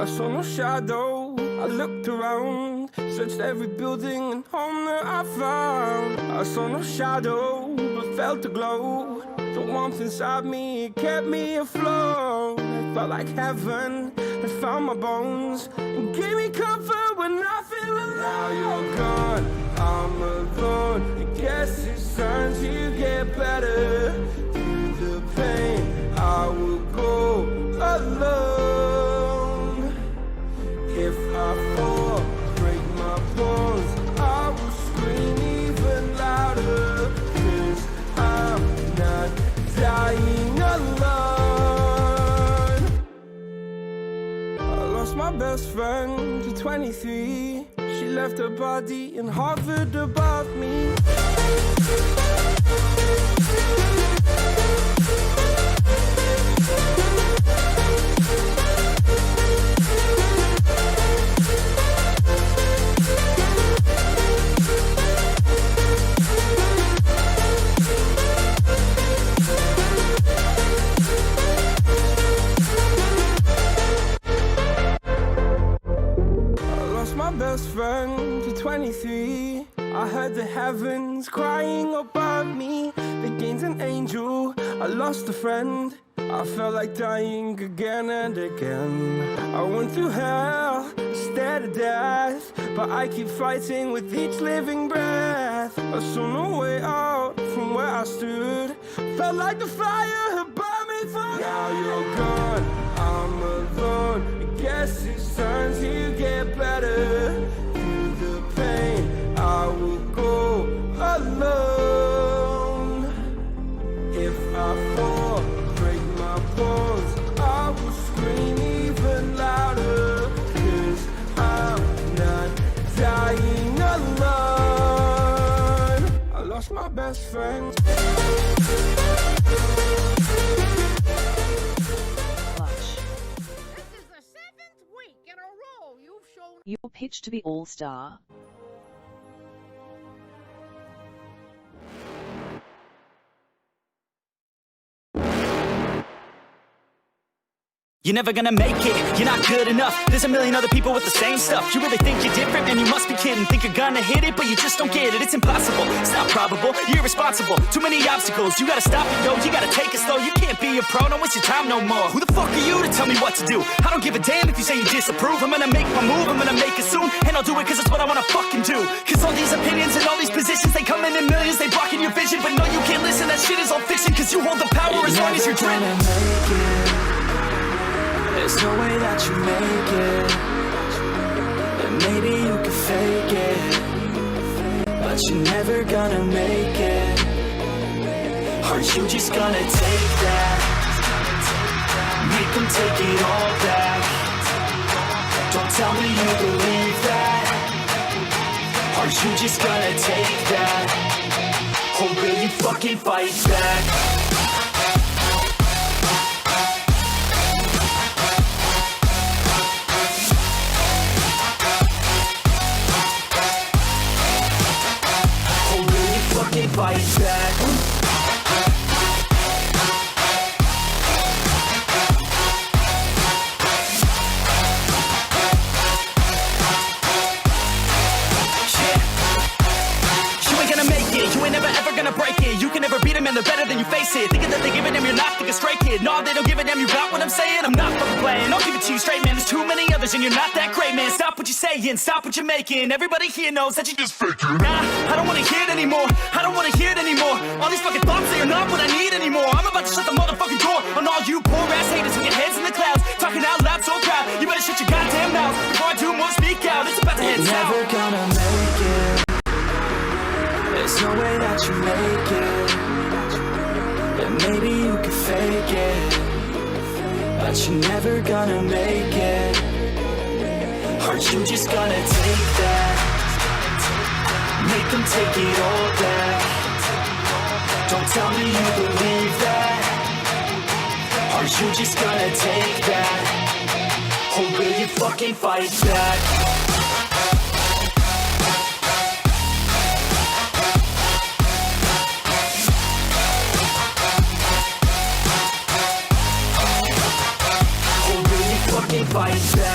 I saw no shadow. I looked around, searched every building and home that I found. I saw no shadow, but felt the glow. The warmth inside me kept me afloat. It felt like heaven had found my bones and gave me comfort when I feel alone. Now you're gone, I'm alone. I guess it's time to get better. Through the pain, I will go alone. If I fall, break my bones, I will scream even louder. 'Cause I'm not dying alone. I lost my best friend to 23. She left her body and hovered above me. Best friend to 23. I heard the heavens crying above me. They gained an angel, I lost a friend. I felt like dying again and again. I went through hell, stared at death, but I keep fighting with each living breath. I saw no way out from where I stood. Felt like the fire had burned me through. Now you're gone, I'm alone. I guess it's time to get better. Through the pain, I will go alone. If I fall, break my bones, I will scream even louder. 'Cause I'm not dying alone. I lost my best friend. Your pitch to be all-star. You're never gonna make it, you're not good enough. There's a million other people with the same stuff. You really think you're different? Man, you must be kidding. Think you're gonna hit it, but you just don't get it. It's impossible, it's not probable, you're irresponsible. Too many obstacles, you gotta stop it, yo. You gotta take it slow, you can't be a pro. Don't waste your time no more. Who the fuck are you to tell me what to do? I don't give a damn if you say you disapprove. I'm gonna make my move, I'm gonna make it soon. And I'll do it cause it's what I wanna fucking do. Cause all these opinions and all these positions, they come in millions, they blocking your vision. But no, you can't listen, that shit is all fiction. Cause you hold the power as long as you're dreaming. There's no way that you make it. And maybe you can fake it, but you're never gonna make it. Aren't you just gonna take that? Make them take it all back. Don't tell me you believe that. Aren't you just gonna take that? Or will you fucking fight back? Fight back. They're better than you face it. Thinking that they give a damn, you're not thinking straight, kid. No, they don't give a damn, you got what I'm saying? I'm not fucking playing, I'll give it to you straight, man. There's too many others and you're not that great, man. Stop what you're saying, stop what you're making. Everybody here knows that you just faking. Nah, I don't wanna hear it anymore, I don't wanna hear it anymore. All these fucking thoughts, they are not what I need anymore. I'm about to shut the motherfucking door on all you poor ass haters with your heads in the clouds, talking out loud so proud. You better shut your goddamn mouth before I do more, speak out. It's about to head south. Never gonna make it. There's no way that you make it. And maybe you can fake it, but you're never gonna make it. Aren't you just gonna take that? Make them take it all back. Don't tell me you believe that. Aren't you just gonna take that? Or will you fucking fight back? Fight back.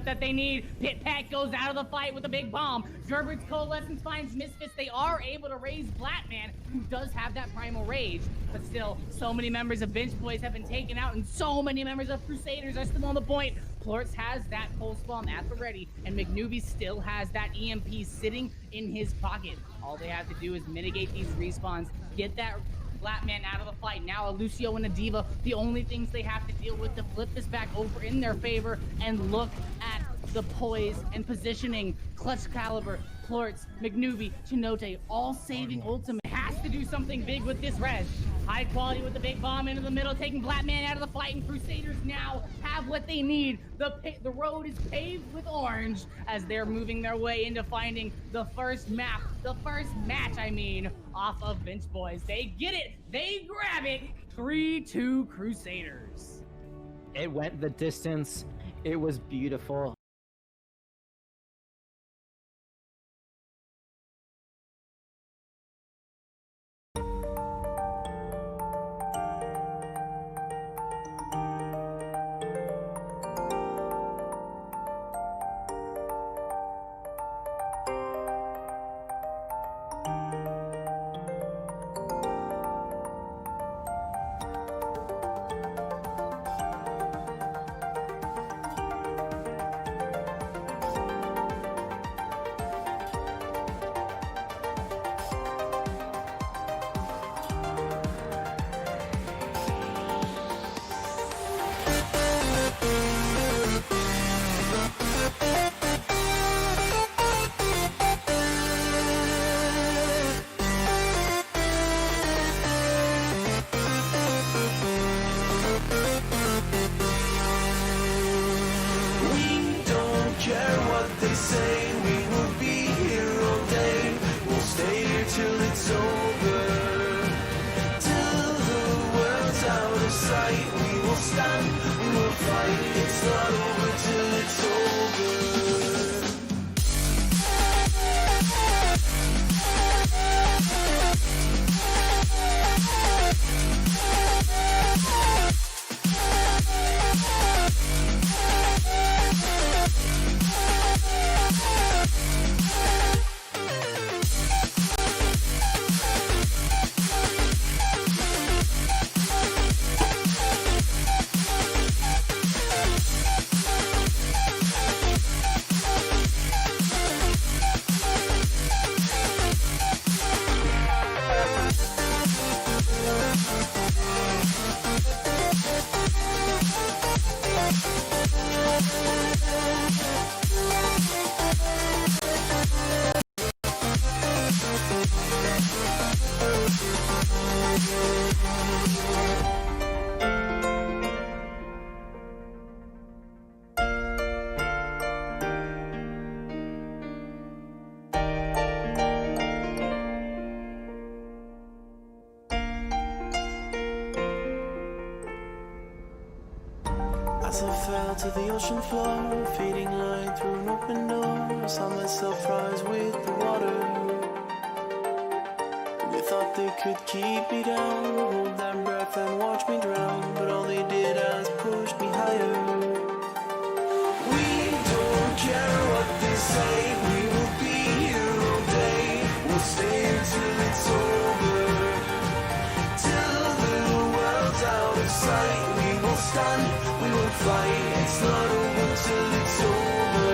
That they need. Pit Pat goes out of the fight with a big bomb. Gerbert's Coalescence finds Mysfyt. They are able to raise Blackman, who does have that primal rage. But still, so many members of Bench Boys have been taken out, and so many members of Crusaders are still on the point. Plortz has that pulse bomb at the ready, and McNuby still has that EMP sitting in his pocket. All they have to do is mitigate these respawns, get that Blackman out of the fight. Now a Lucio and a Diva, the only things they have to deal with to flip this back over in their favor. And look at the poise and positioning. Clutch Caliber, Plortz, McNuby, Chinote, all saving ultimate. Has to do something big with this res. High quality with the big bomb into the middle, taking Blackman out of the fight, and Crusaders now have what they need. The road is paved with orange as they're moving their way into finding the first match, I mean, off of Bench Boys. They get it, they grab it, 3-2 Crusaders. It went the distance, it was beautiful. As I fell to the ocean floor, fading light through an open door, I saw myself rise with the water. They thought they could keep me down, hold that breath and watch me drown, but all they did was push me higher. We don't care what they say, we will be here all day. We'll stay here till it's over, till the world's out of sight. We will stand, we will fight, it's not over till it's over.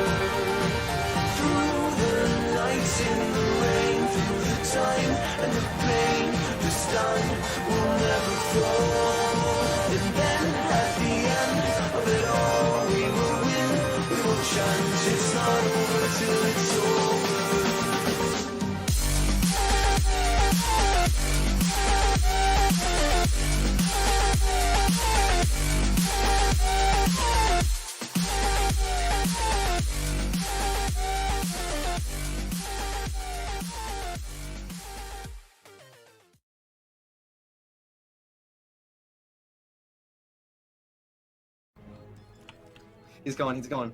Through the nights in the rain, through the time and the pain, the stand will never fall. And then at the end of it all, we will win, we will chant, it's not over till it's over. He's going. He's going.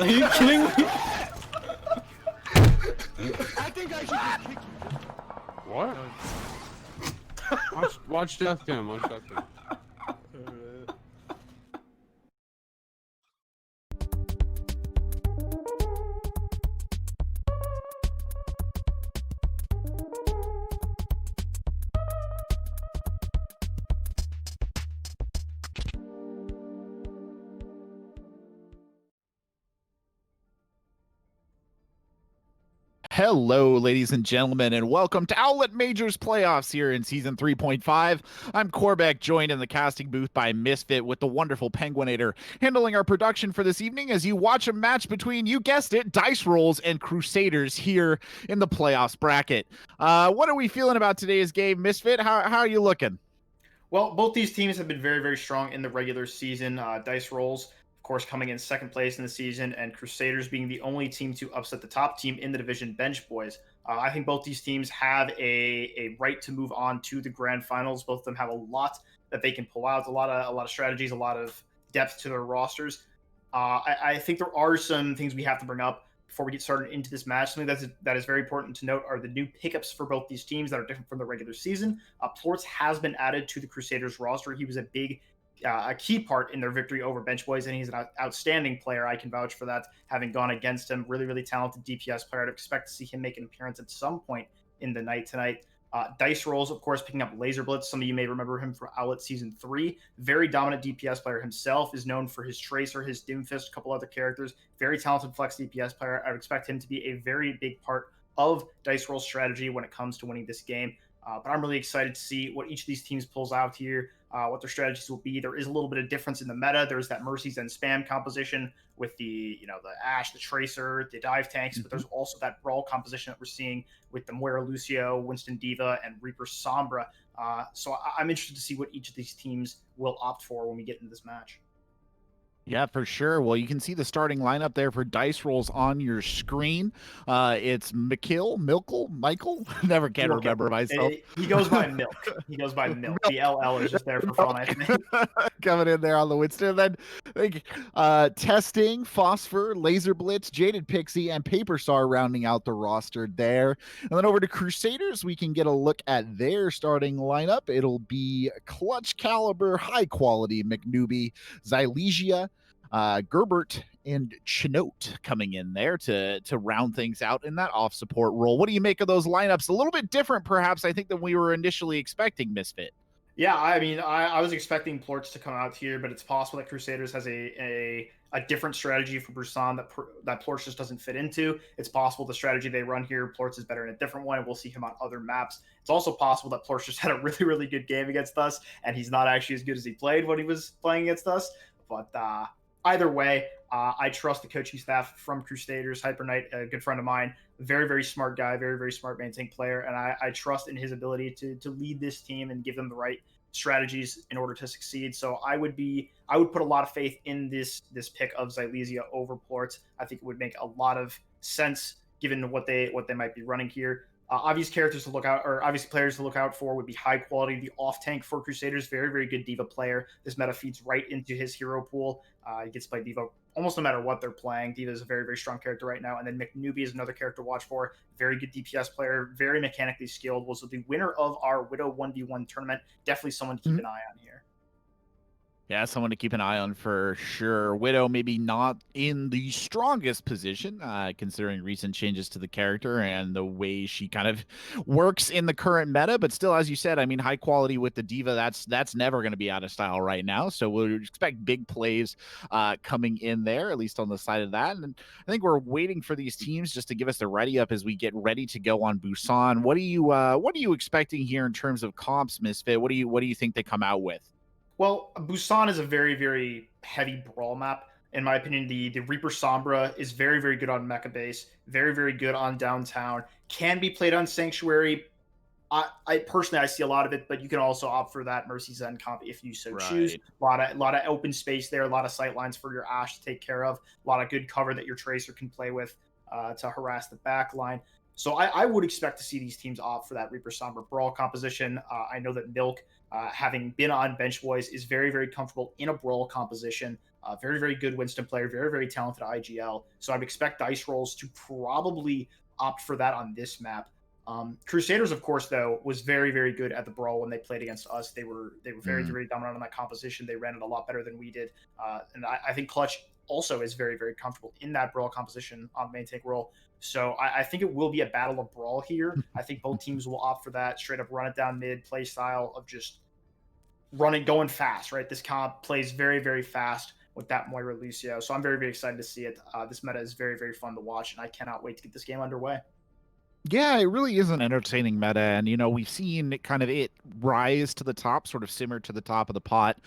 Are you kidding me? I think I should just kick you. What? Watch Death Cam. Watch Death Cam. Hello, ladies and gentlemen, and welcome to Owlet Majors Playoffs here in Season 3.5. I'm Corbec, joined in the casting booth by Mysfyt with the wonderful Penguinator, handling our production for this evening as you watch a match between, you guessed it, Dice Rolls and Crusaders here in the playoffs bracket. What are we feeling about today's game, Mysfyt? How are you looking? Well, both these teams have been very, very strong in the regular season. Dice Rolls, of course, coming in second place in the season, and Crusaders being the only team to upset the top team in the division, Bench Boys. I think both these teams have a right to move on to the grand finals. Both of them have a lot that they can pull out, a lot of strategies, a lot of depth to their rosters. I think there are some things we have to bring up before we get started into this match. Something that is very important to note are the new pickups for both these teams that are different from the regular season. Plorts has been added to the Crusaders roster. He was a key part in their victory over Bench Boys, and he's an outstanding player. I can vouch for that, having gone against him. Really, really talented DPS player. I'd expect to see him make an appearance at some point in the night tonight. Dice Rolls, of course, picking up Laser Blitz. Some of you may remember him from Owlet Season 3. Very dominant DPS player himself, is known for his Tracer, his Doomfist, a couple other characters. Very talented flex DPS player. I would expect him to be a very big part of Dice Roll's strategy when it comes to winning this game. But I'm really excited to see what each of these teams pulls out here, what their strategies will be. There is a little bit of difference in the meta. There's that Mercies and Spam composition with the Ashe, the Tracer, the Dive Tanks, but there's also that Brawl composition that we're seeing with the Moira Lucio, Winston Diva, and Reaper Sombra. So I'm interested to see what each of these teams will opt for when we get into this match. Yeah, for sure. Well, you can see the starting lineup there for Dice Rolls on your screen. It's Michael, Michael. Never can remember myself. He goes by Milk. He goes by Milk. The LL is just there for fun, I think. Coming in there on the Winston. Then Testing, Phosphor, Laser Blitz, Jaded Pixie, and Paper Star rounding out the roster there. And then over to Crusaders, we can get a look at their starting lineup. It'll be Clutch Caliber, High Quality, McNewbie, Xylesia, Gerbert, and Chinote coming in there to round things out in that off support role. What do you make of those lineups? A little bit different, perhaps, I think, than we were initially expecting, Mysfyt. Yeah, I mean, I was expecting Plorts to come out here, but it's possible that Crusaders has a different strategy for Busan that Plorts just doesn't fit into. It's possible the strategy they run here, Plorts is better in a different one, and we'll see him on other maps. It's also possible that Plorts just had a really, really good game against us, and he's not actually as good as he played when he was playing against us. But either way, I trust the coaching staff from Crusaders. Hyper Knight, a good friend of mine, very, very smart guy, very, very smart main tank player, and I trust in his ability to lead this team and give them the right strategies in order to succeed. So I would put a lot of faith in this pick of Xylesia over Plorts. I think it would make a lot of sense given what they might be running here. Obvious characters to look out, or obvious players to look out for would be High Quality, the off tank for Crusaders. Very, very good Diva player. This meta feeds right into his hero pool. He gets to play Diva almost no matter what they're playing. Diva is a very, very strong character right now. And then McNewbie is another character to watch for. Very good DPS player, very mechanically skilled. Was the winner of our Widow 1v1 tournament. Definitely someone to keep an eye on here. Yeah, someone to keep an eye on for sure. Widow maybe not in the strongest position, considering recent changes to the character and the way she kind of works in the current meta. But still, as you said, I mean, High Quality with the Diva, that's never going to be out of style right now. So we'll expect big plays coming in there, at least on the side of that. And I think we're waiting for these teams just to give us the ready up as we get ready to go on Busan. What are you expecting here in terms of comps, Mysfyt? What do you think they come out with? Well, Busan is a very, very heavy brawl map. In my opinion, the Reaper Sombra is very, very good on mecha base, very, very good on downtown, can be played on Sanctuary. I personally, I see a lot of it, but you can also opt for that Mercy Zen comp if you so choose. A lot of open space there, a lot of sight lines for your Ashe to take care of, a lot of good cover that your Tracer can play with to harass the back line. So I would expect to see these teams opt for that Reaper Sombra Brawl composition. I know that Milk, having been on Bench Boys, is very, very comfortable in a Brawl composition. Very, very good Winston player, very, very talented IGL. So I'd expect Dice Rolls to probably opt for that on this map. Crusaders, of course, though, was very, very good at the Brawl when they played against us. They were very, very dominant on that composition. They ran it a lot better than we did. And I think Clutch also is very, very comfortable in that Brawl composition on main tank role. So I think it will be a battle of Brawl here. I think both teams will opt for that straight up run it down mid play style of just going fast, right? This comp plays very, very fast with that Moira Lucio. So I'm very, very excited to see it. This meta is very, very fun to watch, and I cannot wait to get this game underway. Yeah, it really is an entertaining meta, and we've seen it rise to the top, sort of simmer to the top of the pot,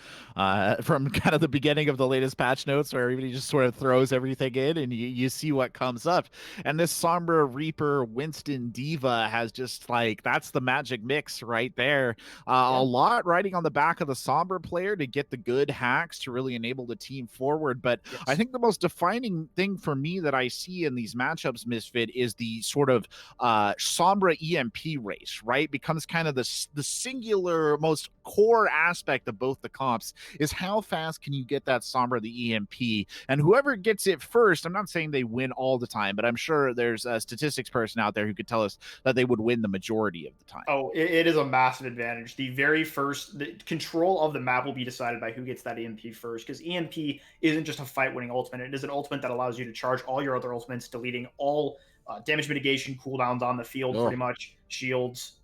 from kind of the beginning of the latest patch notes, where everybody just sort of throws everything in, and you see what comes up. And this Sombra Reaper Winston D.Va has just that's the magic mix right there. A lot riding on the back of the Sombra player to get the good hacks to really enable the team forward. But I think the most defining thing for me that I see in these matchups, Mysfyt, is the sort of Sombra EMP race, right? Becomes kind of the singular most core aspect of both the comps, is how fast can you get that Sombra the EMP, and whoever gets it first, I'm not saying they win all the time, but I'm sure there's a statistics person out there who could tell us that they would win the majority of the time. Oh, it is a massive advantage. The control of the map will be decided by who gets that EMP first, because EMP isn't just a fight winning ultimate. It is an ultimate that allows you to charge all your other ultimates, deleting all damage mitigation cooldowns on the field, pretty much. Shields,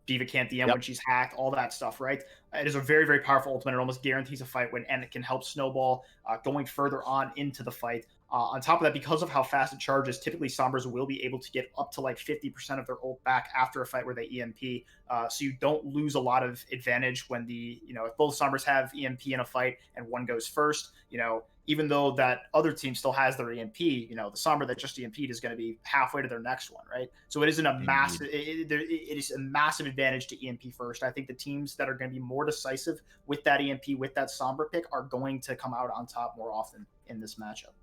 D.Va can't DM when she's hacked, all that stuff, right? It is a very, very powerful ultimate. It almost guarantees a fight win, and it can help snowball going further on into the fight. On top of that, because of how fast it charges, typically Sombras will be able to get up to 50% of their ult back after a fight where they EMP. So you don't lose a lot of advantage when if both Sombras have EMP in a fight and one goes first, even though that other team still has their EMP, the Sombra that just EMP'd is going to be halfway to their next one, right? So it isn't a massive, it is a massive advantage to EMP first. I think the teams that are going to be more decisive with that EMP, with that Sombra pick, are going to come out on top more often in this matchup.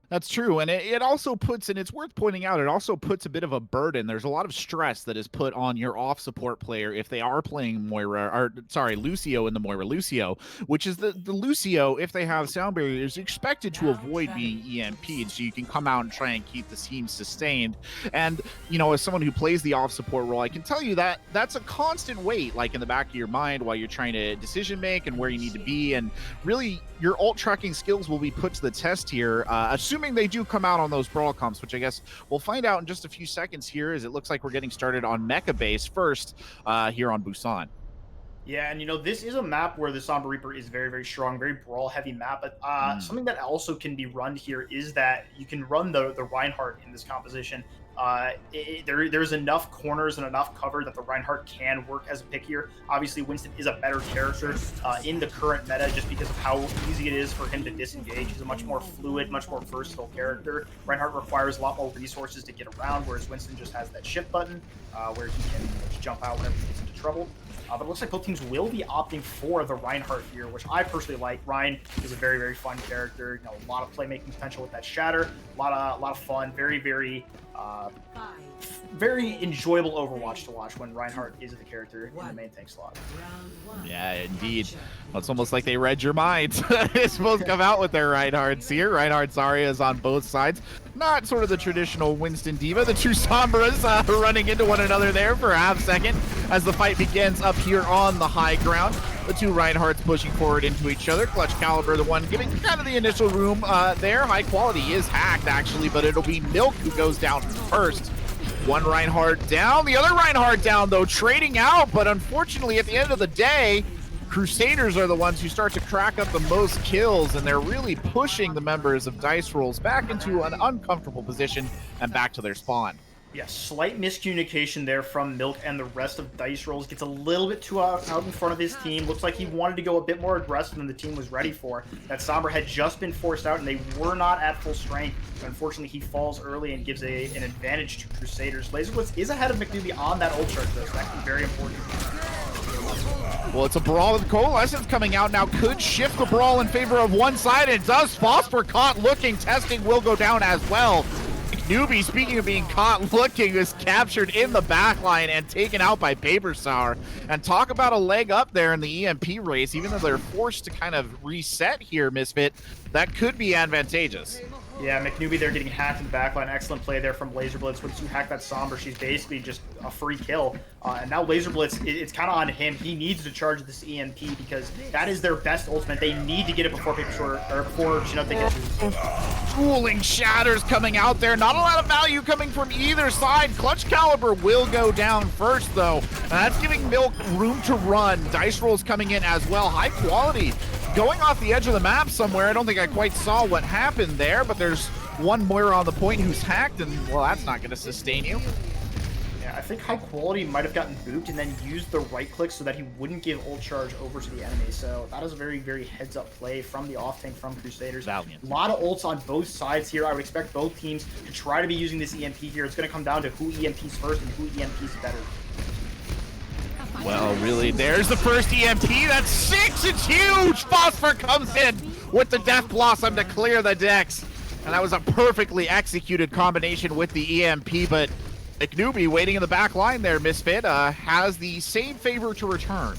That's true, and it also puts, and it's worth pointing out, it also puts a bit of a burden. There's a lot of stress that is put on your off support player if they are playing Lucio in the Moira Lucio, which is the Lucio, if they have sound barriers, expected to avoid being EMP'd, so you can come out and try and keep the team sustained. And, as someone who plays the off support role, I can tell you that that's a constant weight, in the back of your mind while you're trying to decision make and where you need to be, and really your ult tracking skills will be put to the test here, assuming they do come out on those Brawl comps, which I guess we'll find out in just a few seconds here, as it looks like we're getting started on Mecha Base first here on Busan. Yeah, and this is a map where the Sombra Reaper is very, very strong, very brawl-heavy map. But something that also can be run here is that you can run the Reinhardt in this composition. There's enough corners and enough cover that the Reinhardt can work as a pick here. Obviously, Winston is a better character in the current meta just because of how easy it is for him to disengage. He's a much more fluid, much more versatile character. Reinhardt requires a lot more resources to get around, whereas Winston just has that shift button where he can just jump out whenever he gets into trouble. But it looks like both teams will be opting for the Reinhardt here, which I personally like. Rein is a very, very fun character. A lot of playmaking potential with that Shatter. A lot of fun. Very, very, very enjoyable Overwatch to watch when Reinhardt is the character in the main tank slot. Yeah, indeed. Well, it's almost like they read your minds. It's both come out with their Reinhardts here. Reinhardt's Zaryas on both sides. Not sort of the traditional Winston D.Va. The two Sombras running into one another there for a half second as the fight begins up here on the high ground. The two Reinhardts pushing forward into each other. Clutch Caliber, the one giving kind of the initial room there. High quality is hacked, actually, but it'll be Milk who goes down first. One Reinhardt down. The other Reinhardt down, though, trading out. But unfortunately, at the end of the day, Crusaders are the ones who start to crack up the most kills, and they're really pushing the members of Dice Rolls back into an uncomfortable position and back to their spawn. Yeah, slight miscommunication there from Milk, and the rest of Dice Rolls gets a little bit too out in front of his team. Looks like he wanted to go a bit more aggressive than the team was ready for. That Sombra had just been forced out, and they were not at full strength. But unfortunately, he falls early and gives an advantage to Crusaders. Laserblitz is ahead of McNewbie on that ult charge, though, so that can be very important. Well, it's a brawl with Coalescence coming out now. Could shift the brawl in favor of one side, and it does. Phosphor caught looking. Testing will go down as well. McNewbie, speaking of being caught looking, is captured in the backline and taken out by Paper Sour. And talk about a leg up there in the EMP race, even though they're forced to kind of reset here, Mysfyt, that could be advantageous. Yeah, McNewbie there getting hacked in the backline. Excellent play there from LaserBlitz. Once you hack that Somber, she's basically just a free kill. And now LaserBlitz, it's kind of on him. He needs to charge this EMP because that is their best ultimate. They need to get it before before Chinote gets it. Dueling shatters coming out there. Not a lot of value coming from either side. Clutch Caliber will go down first, though. And that's giving Milk room to run. Dice rolls coming in as well. High quality. Going off the edge of the map somewhere. I don't think I quite saw what happened there, but there's one Moira on the point who's hacked, and, well, that's not going to sustain you. Yeah, I think High Quality might have gotten booped and then used the right click so that he wouldn't give ult charge over to the enemy. So that is a very, very heads-up play from the off-tank from Crusaders. Valiant. A lot of ults on both sides here. I would expect both teams to try to be using this EMP here. It's going to come down to who EMPs first and who EMPs better. Well, really, there's the first EMP. That's 6. It's huge. Phosphor comes in with the Death Blossom to clear the decks. And that was a perfectly executed combination with the EMP, but McNewbie waiting in the back line there, Mysfyt, has the same favor to return.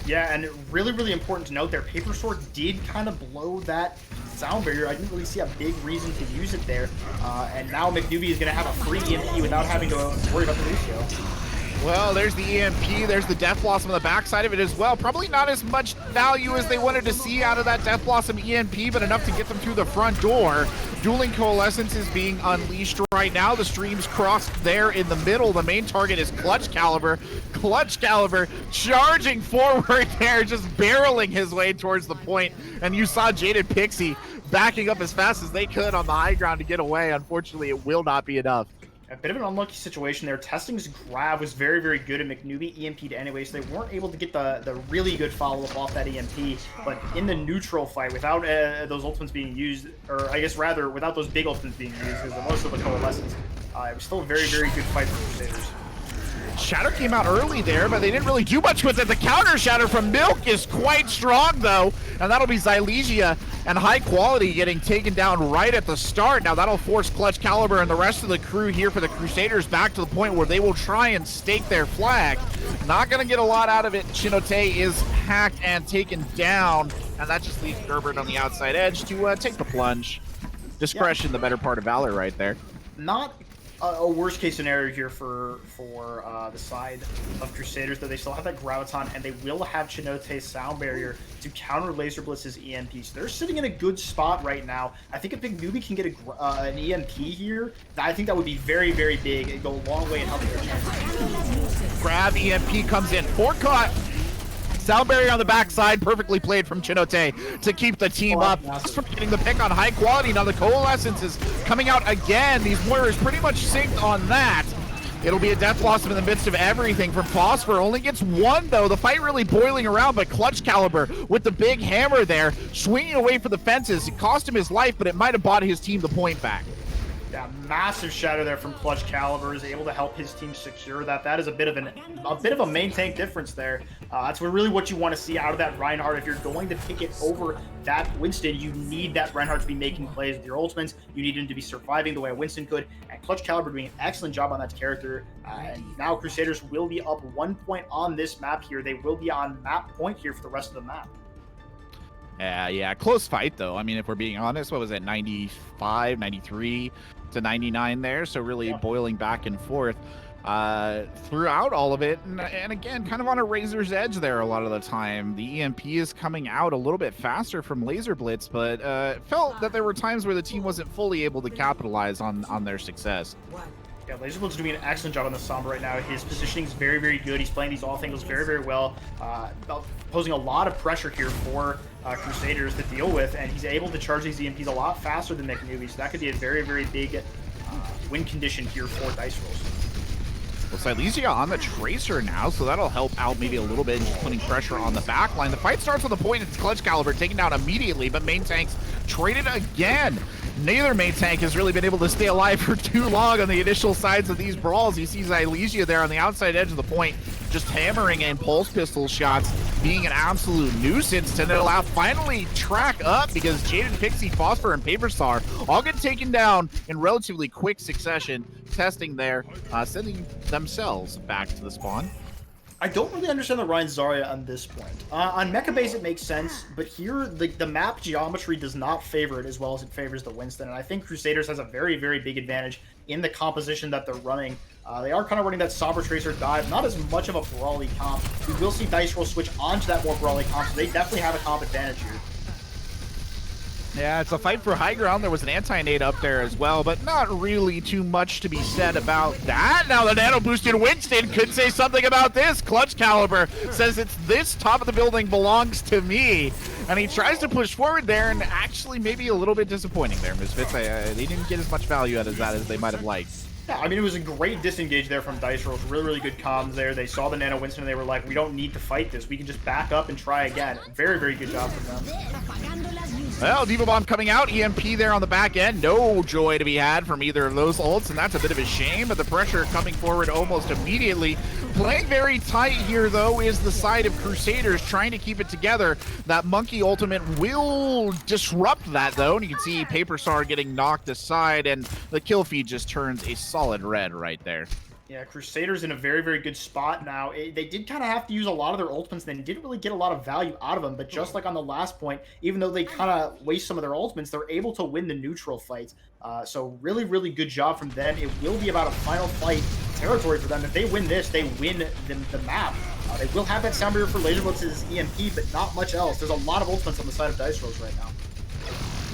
Yeah, and really, really important to note there, Paper Sword did kind of blow that sound barrier. I didn't really see a big reason to use it there. And now McNewbie is going to have a free EMP without having to worry about the Lucio. Well, there's the EMP, there's the Death Blossom on the backside of it as well. Probably not as much value as they wanted to see out of that Death Blossom EMP, but enough to get them through the front door. Dueling Coalescence is being unleashed right now. The stream's crossed there in the middle. The main target is Clutch Caliber. Clutch Caliber charging forward there, just barreling his way towards the point. And you saw Jaded Pixie backing up as fast as they could on the high ground to get away. Unfortunately, it will not be enough. A bit of an unlucky situation there. Testing's grab was very, very good, and McNewbie EMP'd anyway, so they weren't able to get the really good follow-up off that EMP. But in the neutral fight, without those ultimates being used, or I guess rather, without those big ultimates being used, because most of the Coalescence, it was still a very, very good fight for Crusaders. Shatter came out early there, but they didn't really do much with it. The counter shatter from Milk is quite strong, though, and that'll be Xylesia and High Quality getting taken down right at the start. Now that'll force Clutch Caliber and the rest of the crew here for the Crusaders back to the point where they will try and stake their flag. Not going to get a lot out of it. Chinote is hacked and taken down, and that just leaves Gerbert on the outside edge to take the plunge. Discretion, the better part of Valor right there. Not a worst case scenario here for the side of Crusaders, though they still have that Graviton, and they will have Chinote's Sound Barrier to counter LaserBlitz's EMP. So they're sitting in a good spot right now. I think if McNewbie can get an EMP here, I think that would be very, very big. It'd go a long way in helping their chances. Grab EMP comes in. Fort caught. Sound Barrier on the backside, perfectly played from Chinote to keep the team up. Just from getting the pick on High Quality. Now the Coalescence is coming out again. These Moiras pretty much synced on that. It'll be a Death Blossom in the midst of everything from Phosphor. Only gets one, though. The fight really boiling around, but Clutch Caliber with the big hammer there, swinging away for the fences. It cost him his life, but it might have bought his team the point back. Yeah, massive shadow there from Clutch Caliber is able to help his team secure that. That is a bit of a main tank difference there. That's really what you want to see out of that Reinhardt. If you're going to pick it over that Winston, you need that Reinhardt to be making plays with your ultimates. You need him to be surviving the way Winston could. And Clutch Caliber doing an excellent job on that character. And now Crusaders will be up 1 point on this map here. They will be on map point here for the rest of the map. Yeah, close fight, though. I mean, if we're being honest, what was it, 95, 93 to 99 there? So really boiling back and forth throughout all of it. And again, kind of on a razor's edge there a lot of the time. The EMP is coming out a little bit faster from LaserBlitz, but felt that there were times where the team wasn't fully able to capitalize on their success. Yeah, LaserBlitz is doing an excellent job on the Sombra right now. His positioning is very, very good. He's playing these off angles very, very well, posing a lot of pressure here for Crusaders to deal with, and he's able to charge these EMPs a lot faster than McNewbie, so that could be a very, very big win condition here for Dice Rolls. Well, Xylesia on the Tracer now, so that'll help out maybe a little bit, just putting pressure on the back line. The fight starts on the point. It's Clutch Caliber taken down immediately, but main tanks traded again. neither main tank has really been able to stay alive for too long on the initial sides of these brawls. You see Xylesia there on the outside edge of the point, just hammering in pulse pistol shots, being an absolute nuisance to allow finally track up because Jaden, Pixie, Phosphor, and Paper Star all get taken down in relatively quick succession. Testing there, sending themselves back to the spawn. I don't really understand the Ryan Zarya on this point. On Mecha Base, it makes sense, but here, the map geometry does not favor it as well as it favors the Winston, and I think Crusaders has a very, very big advantage in the composition that they're running. They are kind of running that Sombra Tracer dive, not as much of a brawly comp. We will see Dice Roll switch onto that more brawly comp, so they definitely have a comp advantage here. Yeah, it's a fight for high ground. There was an anti-nade up there as well, but not really too much to be said about that. Now the nano-boosted Winston could say something about this. Clutch Caliber says it's this top of the building belongs to me. And he tries to push forward there, and actually maybe a little bit disappointing there, Mysfyt. They didn't get as much value out of that as they might have liked. Yeah, I mean, it was a great disengage there from Dice Rolls. Really, really good comms there. They saw the Nano Winston, and they were like, we don't need to fight this. We can just back up and try again. Very, very good job from them. Well, Diva Bomb coming out, EMP there on the back end. No joy to be had from either of those ults, and that's a bit of a shame, but the pressure coming forward almost immediately. Playing very tight here, though, is the side of Crusaders trying to keep it together. That Monkey ultimate will disrupt that, though, and you can see Paper Star getting knocked aside, and the kill feed just turns a solid red right there. Yeah, Crusaders in a very, very good spot now. They did kind of have to use a lot of their ultimates, and they didn't really get a lot of value out of them, but just like on the last point, even though they kind of waste some of their ultimates, they're able to win the neutral fight. So really, really good job from them. It will be about a final fight territory for them. If they win this, they win the map. They will have that sound barrier for Laser Blitz's EMP, but not much else. There's a lot of ultimates on the side of Dice Rolls right now.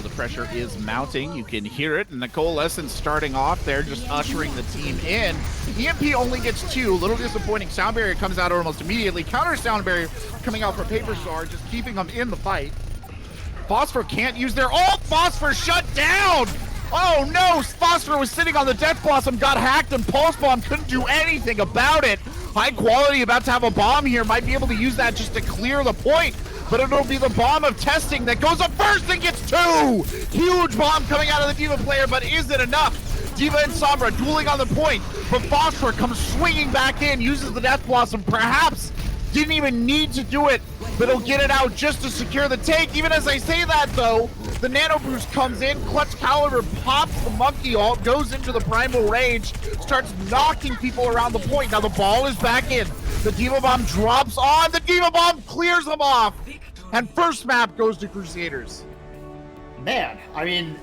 The pressure is mounting. You can hear it, and the Coalescence starting off there, just ushering the team in. EMP only gets 2. A little disappointing. Sound barrier comes out almost immediately. Counter sound barrier coming out from Paper Star, just keeping them in the fight. Phosphor can't use their ult. Phosphor shut down. Oh no! Phosphor was sitting on the Death Blossom, got hacked, and Pulse Bomb couldn't do anything about it. High quality, about to have a bomb here, might be able to use that just to clear the point. But it'll be the bomb of testing that goes up first and gets 2! Huge bomb coming out of the Diva player, but is it enough? Diva and Sombra dueling on the point, but Phosphor comes swinging back in, uses the Death Blossom, perhaps didn't even need to do it, but he'll get it out just to secure the take. Even as I say that, though, the Nano Boost comes in, Clutch Caliber pops the Monkey ult, goes into the Primal Rage, starts knocking people around the point. Now the ball is back in. The Diva Bomb drops on, the Diva Bomb clears them off, and first map goes to Crusaders. Man, I mean,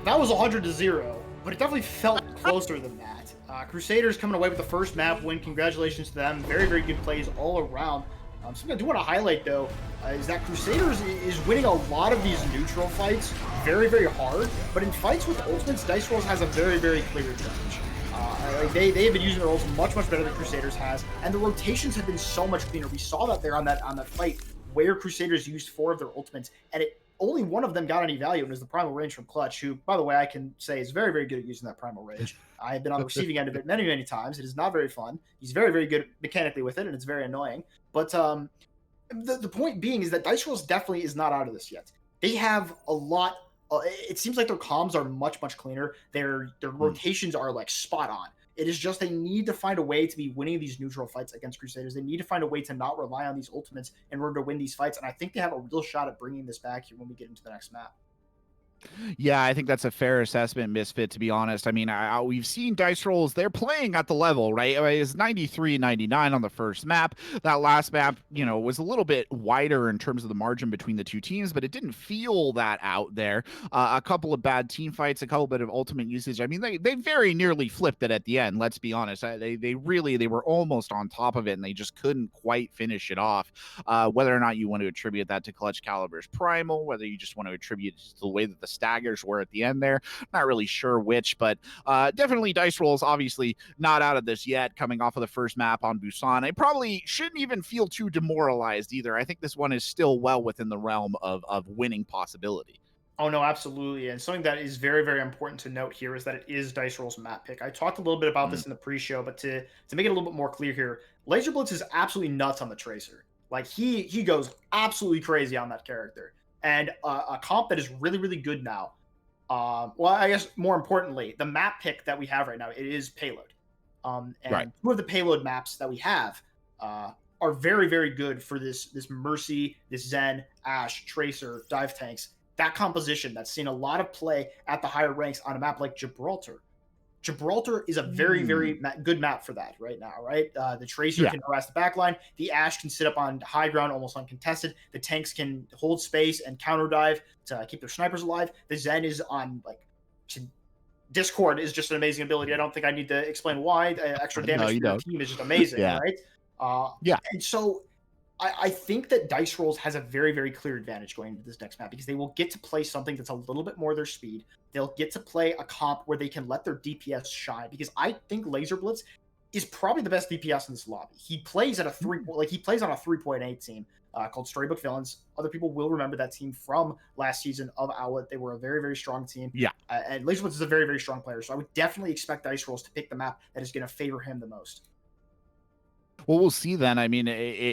that was 100-0, but it definitely felt closer than that. Crusaders coming away with the first map win. Congratulations to them. Very, very good plays all around. Something I do want to highlight, though, is that Crusaders is winning a lot of these neutral fights very, very hard, but in fights with ultimates, Dice Rolls has a very, very clear advantage. They have been using their ults much, much better than Crusaders has, and the rotations have been so much cleaner. We saw that there on that fight where Crusaders used 4 of their ultimates, and only one of them got any value, and it was the Primal Rage from Clutch, who, by the way, I can say is very, very good at using that Primal Rage. I have been on the receiving end of it many, many times. It is not very fun. He's very, very good mechanically with it, and it's very annoying. But the point being is that Dice Rolls definitely is not out of this yet. They have a lot. It seems like their comms are much, much cleaner. Their rotations are like spot on. It is just they need to find a way to be winning these neutral fights against Crusaders. They need to find a way to not rely on these ultimates in order to win these fights. And I think they have a real shot at bringing this back here when we get into the next map. Yeah, I think that's a fair assessment, Mysfyt, to be honest. I mean, we've seen Dice Rolls, they're playing at the level, right? It's 93-99 on the first map. That last map, was a little bit wider in terms of the margin between the two teams, but it didn't feel that out there. A couple of bad team fights, a couple bit of ultimate usage. I mean, they very nearly flipped it at the end, let's be honest. They were almost on top of it, and they just couldn't quite finish it off. Whether or not you want to attribute that to Clutch Caliber's Primal, whether you just want to attribute it to the way that the staggers were at the end there. Not really sure which, but definitely Dice Rolls obviously not out of this yet, coming off of the first map on Busan. I probably shouldn't even feel too demoralized either. I think this one is still well within the realm of winning possibility. Oh, no, absolutely. And something that is very, very important to note here is that it is Dice Roll's map pick. I talked a little bit about this in the pre-show, but to make it a little bit more clear here, Laser Blitz is absolutely nuts on the Tracer. Like, he goes absolutely crazy on that character. And a comp that is really, really good now. Well, I guess more importantly, the map pick that we have right now, it is payload. And Right. two of the payload maps that we have are very, very good for this Mercy, this Zen, Ashe, Tracer, dive tanks. That composition that's seen a lot of play at the higher ranks on a map like Gibraltar. Gibraltar is a very, very good map for that right now, right? The Tracer can harass the backline. The Ashe can sit up on high ground almost uncontested. The tanks can hold space and counter dive to keep their snipers alive. The Zen is on Discord is just an amazing ability. I don't think I need to explain why. Extra damage to your team is just amazing, right? And so I think that Dice Rolls has a very, very clear advantage going into this next map because they will get to play something that's a little bit more their speed. They'll get to play a comp where they can let their DPS shine because I think Laser Blitz is probably the best DPS in this lobby. He plays at a he plays on a 3.8 team called Storybook Villains. Other people will remember that team from last season of Owlet. They were a very, very strong team. And Laser Blitz is a very, very strong player. So I would definitely expect Dice Rolls to pick the map that is going to favor him the most. Well, we'll see then. I mean,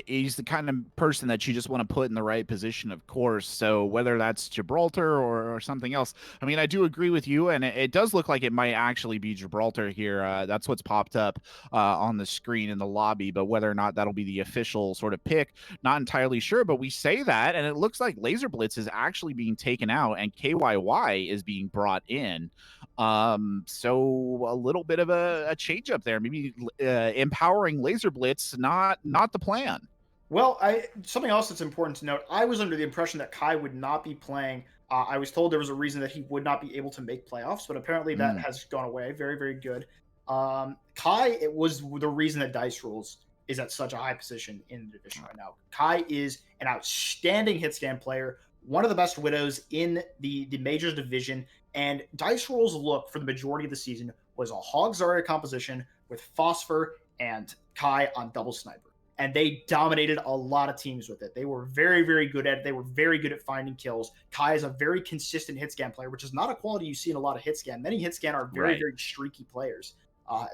he's the kind of person that you just want to put in the right position, of course. So whether that's Gibraltar or something else, I mean, I do agree with you, and it does look like it might actually be Gibraltar here. That's what's popped up on the screen in the lobby, but whether or not that'll be the official sort of pick, not entirely sure. But we say that, and it looks like Laser Blitz is actually being taken out, and KYY is being brought in. So a little bit of a change up there, maybe empowering Laser Blitz, not the plan. Well, something else that's important to note, I was under the impression that Kai would not be playing. I was told there was a reason that he would not be able to make playoffs, but apparently that has gone away. Very, very good. Kai, it was the reason that Dice Rolls is at such a high position in the division right now. Kai is an outstanding hit scan player, one of the best Widows in the Majors division, and Dice Rolls' look for the majority of the season was a Hog Zarya composition with Phosphor and Kai on double sniper. And they dominated a lot of teams with it. They were very, very good at it. They were very good at finding kills. Kai is a very consistent hit scan player, which is not a quality you see in a lot of hit scan. Many hit scan are very, very streaky players.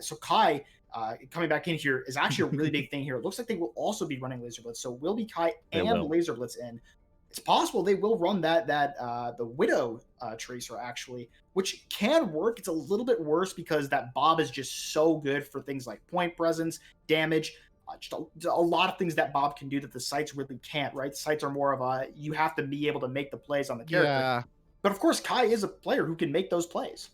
So Kai coming back in here is actually a really big thing here. It looks like they will also be running Laser Blitz. So will be Kai and Laser Blitz in. It's possible they will run the Widow Tracer actually, which can work. It's a little bit worse because that Bob is just so good for things like point presence, damage, just a lot of things that Bob can do that the sites really can't, right? Sites are more of you have to be able to make the plays on the character. Yeah. But of course, Kai is a player who can make those plays.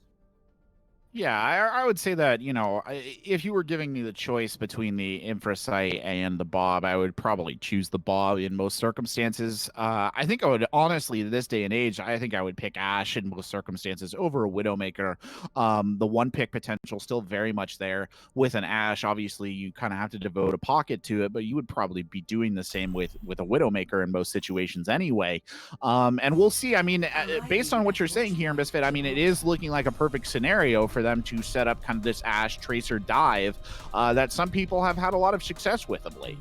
Yeah, I would say that, if you were giving me the choice between the Mysfyt and the Bob, I would probably choose the Bob in most circumstances. I think I would, honestly, this day and age, I think I would pick Ashe in most circumstances over a Widowmaker. The one pick potential still very much there with an Ashe. Obviously, you kind of have to devote a pocket to it, but you would probably be doing the same with a Widowmaker in most situations anyway. And we'll see. I mean, based on what you're saying here, Mysfyt, I mean, it is looking like a perfect scenario for them to set up kind of this Ashe Tracer dive that some people have had a lot of success with of late.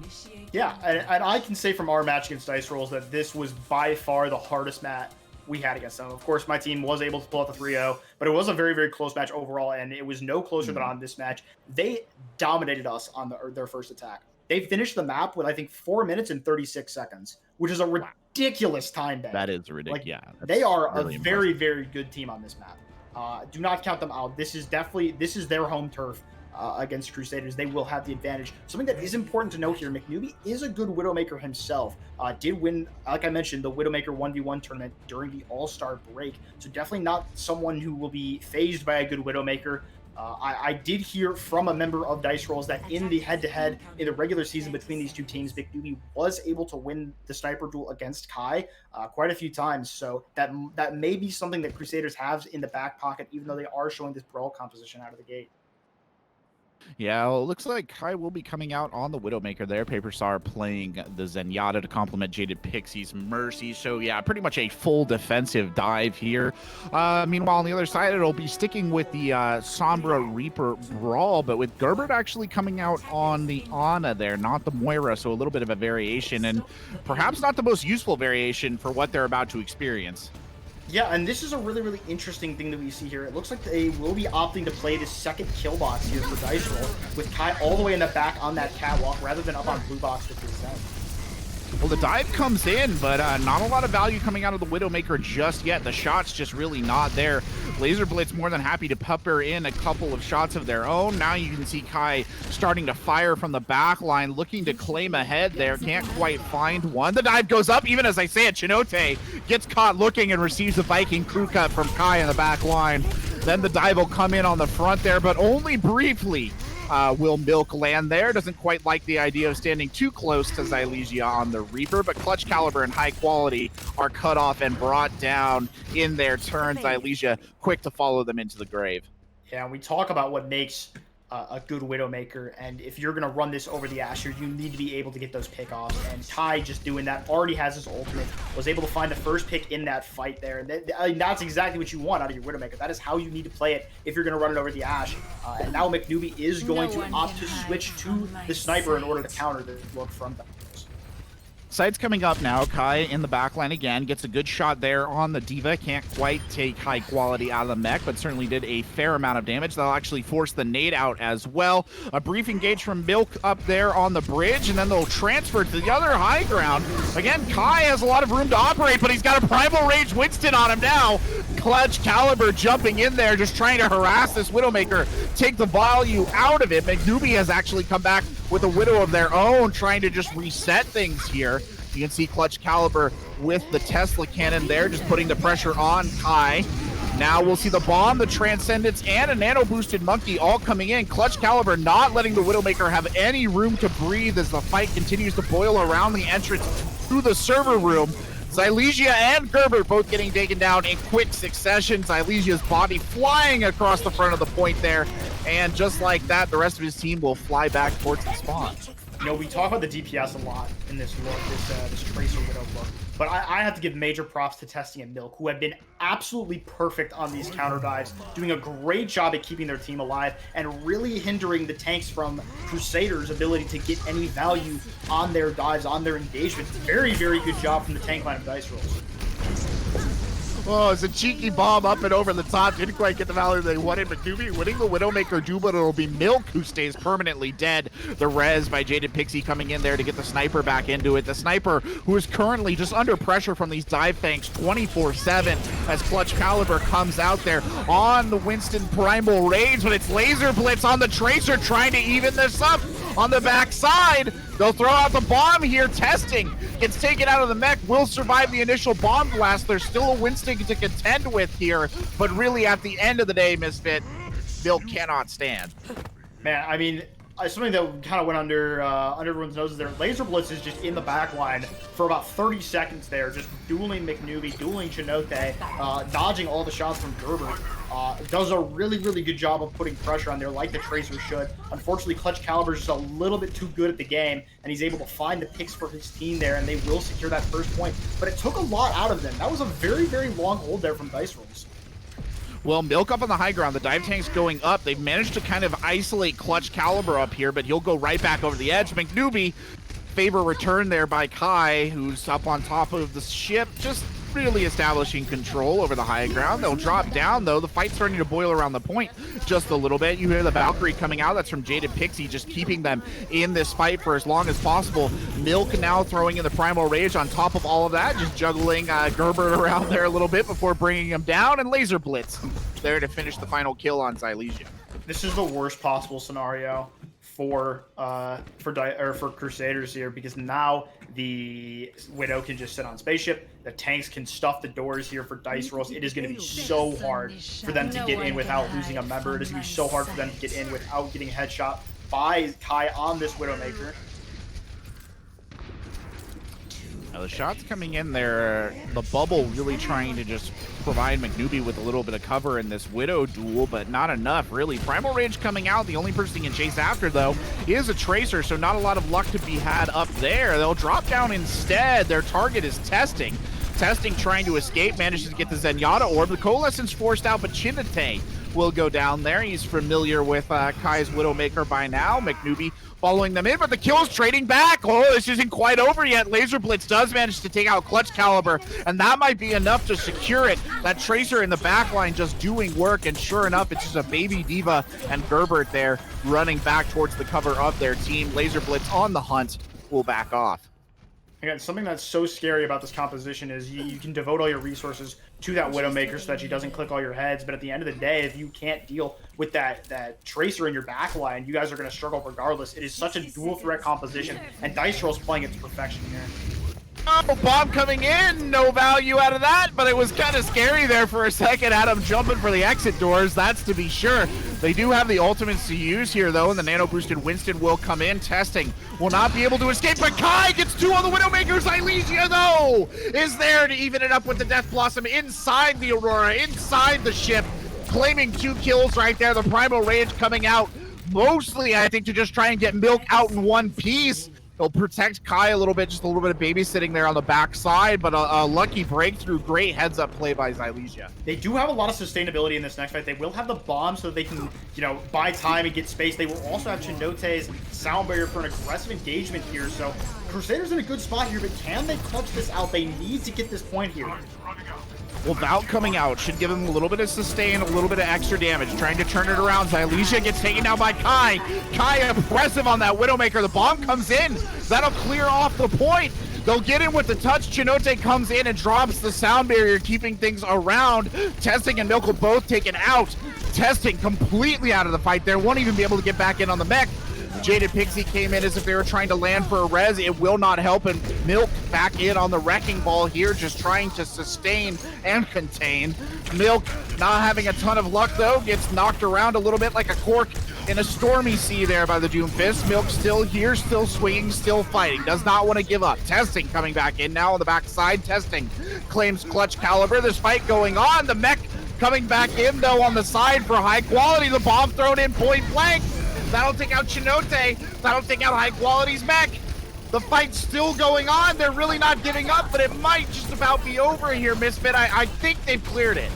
Yeah, and I can say from our match against Dice Rolls that this was by far the hardest match we had against them. Of course, my team was able to pull out the 3-0, but it was a very, very close match overall, and it was no closer than on this match. They dominated us on their first attack. They finished the map with, I think, 4 minutes and 36 seconds, which is a ridiculous time bank. That is ridiculous. Like, yeah, they are really a very, very good team on this map. Do not count them out. This is their home turf against Crusaders. They will have the advantage. Something that is important to note here, McNewbie is a good Widowmaker himself. Did win, like I mentioned, the Widowmaker 1v1 tournament during the All-Star break. So definitely not someone who will be phased by a good Widowmaker. I did hear from a member of Dice Rolls that in the head-to-head in the regular season between these two teams, McNewbie was able to win the sniper duel against Kai quite a few times. So that may be something that Crusaders have in the back pocket, even though they are showing this brawl composition out of the gate. Yeah, well, it looks like Kai will be coming out on the Widowmaker there. Paperstar playing the Zenyatta to complement Jaded Pixie's Mercy. So, yeah, pretty much a full defensive dive here. Meanwhile, on the other side, it'll be sticking with the Sombra Reaper Brawl, but with Gerbert actually coming out on the Ana there, not the Moira. So a little bit of a variation, and perhaps not the most useful variation for what they're about to experience. Yeah, and this is a really, really interesting thing that we see here. It looks like they will be opting to play this second kill box here for Dice Roll, with Kai all the way in the back on that catwalk rather than up on blue box with his Zen. Well, the dive comes in, but not a lot of value coming out of the Widowmaker just yet. The shot's just really not there. Laser Blitz more than happy to pepper in a couple of shots of their own. Now you can see Kai starting to fire from the back line, looking to claim ahead there. Can't quite find one. The dive goes up, even as I say it. Chinote gets caught looking and receives a Viking crew cut from Kai in the back line. Then the dive will come in on the front there, but only briefly. Will Milk land there? Doesn't quite like the idea of standing too close to Xylesia on the Reaper, but Clutch Caliber and High Quality are cut off and brought down in their turn. Xylesia quick to follow them into the grave. Yeah, we talk about what makes a good Widowmaker, and if you're going to run this over the Asher, you need to be able to get those pickoffs, and Ty just doing that, already has his ultimate, was able to find the first pick in that fight there, and that's exactly what you want out of your Widowmaker. That is how you need to play it if you're going to run it over the Ash, and now McNewbie is going to opt to switch to the Sniper in order to counter the look from them. Sights coming up now. Kai in the backline again. Gets a good shot there on the Diva. Can't quite take High Quality out of the mech, but certainly did a fair amount of damage. That'll actually force the nade out as well. A brief engage from Milk up there on the bridge, and then they'll transfer to the other high ground. Again, Kai has a lot of room to operate, but he's got a Primal Rage Winston on him now. Clutch Caliber jumping in there, just trying to harass this Widowmaker, take the value out of it. McNewbie has actually come back with a Widow of their own, trying to just reset things here. You can see Clutch Caliber with the Tesla cannon there, just putting the pressure on Kai. Now we'll see the bomb, the Transcendence, and a nano-boosted Monkey all coming in. Clutch Caliber not letting the Widowmaker have any room to breathe as the fight continues to boil around the entrance through the server room. Xylesia and Gerber both getting taken down in quick succession. Xylesia's body flying across the front of the point there. And just like that, the rest of his team will fly back towards the spawn. You know, we talk about the DPS a lot in this look, this Tracer Widow look, but I have to give major props to Testing and Milk, who have been absolutely perfect on these counter dives, doing a great job at keeping their team alive and really hindering the tanks from Crusaders' ability to get any value on their dives, on their engagement. Very, very good job from the tank line of dice rolls. Oh, it's a cheeky bomb up and over the top. Didn't quite get the value they wanted. McNewbie winning the Widowmaker do, but it'll be Milk who stays permanently dead. The res by Jaded Pixie coming in there to get the Sniper back into it. The Sniper, who is currently just under pressure from these dive tanks 24/7 as Clutch Caliber comes out there on the Winston Primal Rage, but it's Laser Blitz on the Tracer trying to even this up on the backside. They'll throw out the bomb here. Testing gets taken out of the mech, will survive the initial bomb blast. There's still a Winston to contend with here, but really at the end of the day, Mysfyt, Milk cannot stand. Man, I mean, something that kind of went under everyone's noses there. Laser Blitz is just in the back line for about 30 seconds there, just dueling McNewbie, dueling Chinote, dodging all the shots from Gerber. Does a really, really good job of putting pressure on there like the Tracer should. Unfortunately, Clutch Caliber is just a little bit too good at the game, and he's able to find the picks for his team there, and they will secure that first point. But it took a lot out of them. That was a very, very long hold there from dice rolls. Well, Milk up on the high ground. The dive tank's going up. They've managed to kind of isolate Clutch Caliber up here, but he'll go right back over the edge. McNewbie, favor return there by Kai, who's up on top of the ship, just really establishing control over the high ground. They'll drop down, though. The fight's starting to boil around the point just a little bit. You hear the Valkyrie coming out. That's from Jaded Pixie, just keeping them in this fight for as long as possible. Milk now throwing in the Primal Rage on top of all of that, just juggling Gerber around there a little bit before bringing him down, and Laser Blitz there to finish the final kill on Xylesia. This is the worst possible scenario for Crusaders here, because now the Widow can just sit on Spaceship. The tanks can stuff the doors here for dice rolls. It is going to be so hard for them to get in without losing a member. It is going to be so hard for them to get in without getting a headshot by Kai on this Widowmaker. Now the shots coming in there, the bubble really trying to just provide McNewbie with a little bit of cover in this Widow duel, but not enough, really. Primal Rage coming out. The only person he can chase after, though, is a Tracer, so not a lot of luck to be had up there. They'll drop down instead. Their target is Testing. Testing trying to escape, manages to get the Zenyatta Orb. The Coalescence forced out, but Chinate will go down there. He's familiar with Kai's Widowmaker by now. McNewbie following them in, but the kill's trading back. Oh, this isn't quite over yet. Laser Blitz does manage to take out Clutch Caliber, and that might be enough to secure it. That Tracer in the back line just doing work, and sure enough, it's just a baby Diva and Gerbert there running back towards the cover of their team. Laser Blitz on the hunt will back off. Again, something that's so scary about this composition is you can devote all your resources to that Widowmaker so that she doesn't click all your heads, but at the end of the day, if you can't deal with that Tracer in your back line, you guys are going to struggle regardless. It is such a dual threat composition, and Dice Roll's playing it to perfection here. Oh, bomb coming in, no value out of that, but it was kind of scary there for a second. Adam jumping for the exit doors, that's to be sure. They do have the ultimates to use here, though, and the nano-boosted Winston will come in. Testing will not be able to escape, but Kai gets 2 on the Widowmaker. Silesia, though, is there to even it up with the Death Blossom inside the Aurora, inside the ship, claiming 2 kills right there. The Primal Rage coming out, mostly, I think, to just try and get Milk out in one piece. He'll protect Kai a little bit, just a little bit of babysitting there on the backside, but a lucky breakthrough. Great heads-up play by Silesia. They do have a lot of sustainability in this next fight. They will have the bomb so they can, buy time and get space. They will also have Chinote's sound barrier for an aggressive engagement here. So Crusaders in a good spot here, but can they clutch this out? They need to get this point here. Well, Valk coming out should give him a little bit of sustain, a little bit of extra damage, trying to turn it around. Silesia gets taken down by Kai. Kai impressive on that Widowmaker. The bomb comes in. That'll clear off the point. They'll get in with the touch. Chinote comes in and drops the sound barrier, keeping things around. Testing and Milk will both taken out. Testing completely out of the fight there. Won't even be able to get back in on the mech. Jaded Pixie came in as if they were trying to land for a res. It will not help, and Milk back in on the wrecking ball here, just trying to sustain and contain. Milk not having a ton of luck, though, gets knocked around a little bit like a cork in a stormy sea there by the Doomfist. Milk still here, still swinging, still fighting. Does not want to give up. Testing coming back in now on the backside. Testing claims clutch caliber. There's fight going on. The mech coming back in, though, on the side for high quality. The bomb thrown in point blank. That'll take out Chinote. That'll take out High Quality's mech. The fight's still going on. They're really not giving up, but it might just about be over here, Mysfyt. I think they've cleared it.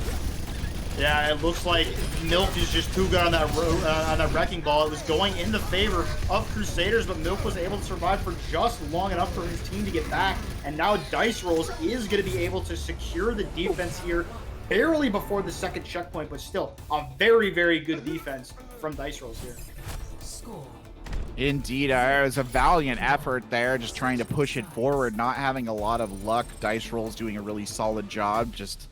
Yeah, it looks like Milk is just too good on that wrecking ball. It was going in the favor of Crusaders, but Milk was able to survive for just long enough for his team to get back. And now Dice Rolls is going to be able to secure the defense here barely before the second checkpoint, but still a very, very good defense from Dice Rolls here. Indeed, it was a valiant effort there, just trying to push it forward, not having a lot of luck. Dice Rolls doing a really solid job, just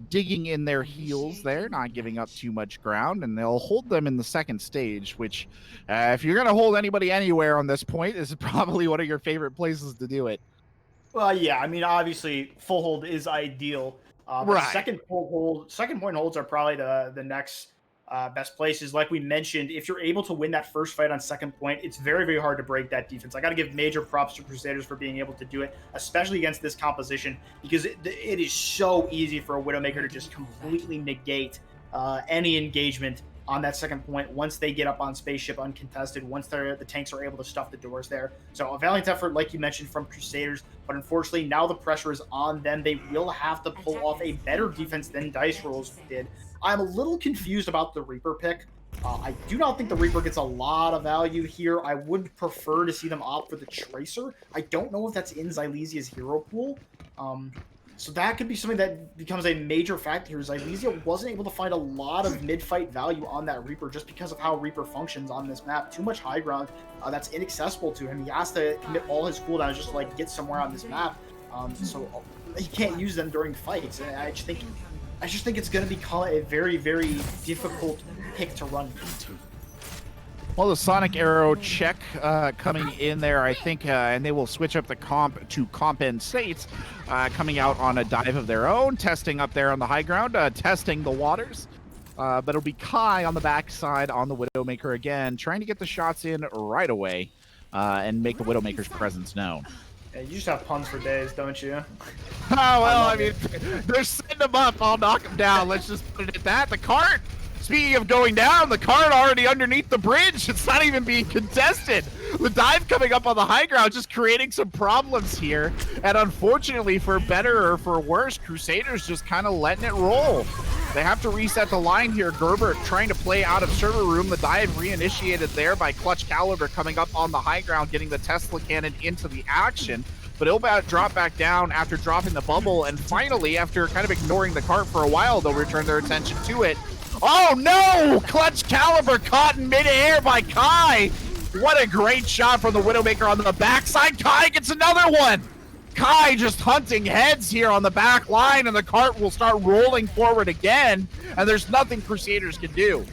digging in their heels there, not giving up too much ground, and they'll hold them in the second stage, which, if you're going to hold anybody anywhere on this point, this is probably one of your favorite places to do it. Well, yeah, I mean, obviously, full hold is ideal. Right. Second point holds are probably the next best places. Like we mentioned, if you're able to win that first fight on second point, it's very, very hard to break that defense. I got to give major props to Crusaders for being able to do it, especially against this composition, because it is so easy for a Widowmaker to just completely negate any engagement on that second point once they get up on spaceship uncontested, once the tanks are able to stuff the doors there. So a valiant effort, like you mentioned, from Crusaders, but unfortunately now the pressure is on them. They will have to pull off a better defense than Dice Rolls did. I'm a little confused about the Reaper pick. I do not think the Reaper gets a lot of value here. I would prefer to see them opt for the Tracer. I don't know if that's in Silesia's hero pool. So that could be something that becomes a major factor here. Silesia wasn't able to find a lot of mid-fight value on that Reaper just because of how Reaper functions on this map. Too much high ground that's inaccessible to him. He has to commit all his cooldowns just to like get somewhere on this map. So he can't use them during fights. And I just think it's going to become a very, very difficult pick to run into. Well, the Sonic Arrow check coming in there, I think, and they will switch up the comp to compensate, coming out on a dive of their own, testing up there on the high ground, testing the waters. But it'll be Kai on the backside on the Widowmaker again, trying to get the shots in right away and make the Widowmaker's presence known. Yeah, you just have puns for days, don't you? Oh, well, I mean, they're setting them up. I'll knock them down. Let's just put it at that. The cart, speaking of going down, the cart already underneath the bridge. It's not even being contested. The dive coming up on the high ground, just creating some problems here. And unfortunately, for better or for worse, Crusaders just kind of letting it roll. They have to reset the line here. Gerbert trying to play out of server room. The dive reinitiated there by Clutch Caliber coming up on the high ground, getting the Tesla cannon into the action. But it'll drop back down after dropping the bubble. And finally, after kind of ignoring the cart for a while, they'll return their attention to it. Oh no! Clutch Caliber caught in midair by Kai. What a great shot from the Widowmaker on the backside. Kai gets another one. Kai just hunting heads here on the back line, and the cart will start rolling forward again, and there's nothing Crusaders can do.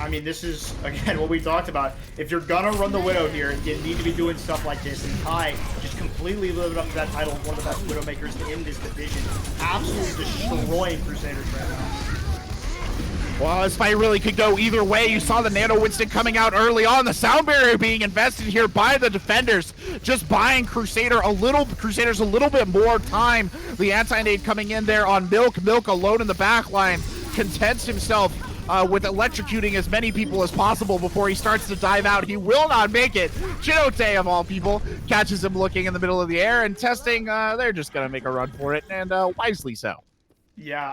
I mean, this is, again, what we talked about. If you're gonna run the Widow here, you need to be doing stuff like this, and Kai just completely lived up to that title of one of the best Widowmakers in this division. Absolutely destroying Crusaders right now. Well, this fight really could go either way. You saw the Nano Winston coming out early on. The sound barrier being invested here by the defenders, just buying Crusaders a little bit more time. The anti-nade coming in there on Milk. Milk alone in the back line, contents himself with electrocuting as many people as possible before he starts to dive out. He will not make it. Chinote, of all people, catches him looking in the middle of the air and testing. They're just going to make a run for it, and wisely so. Yeah,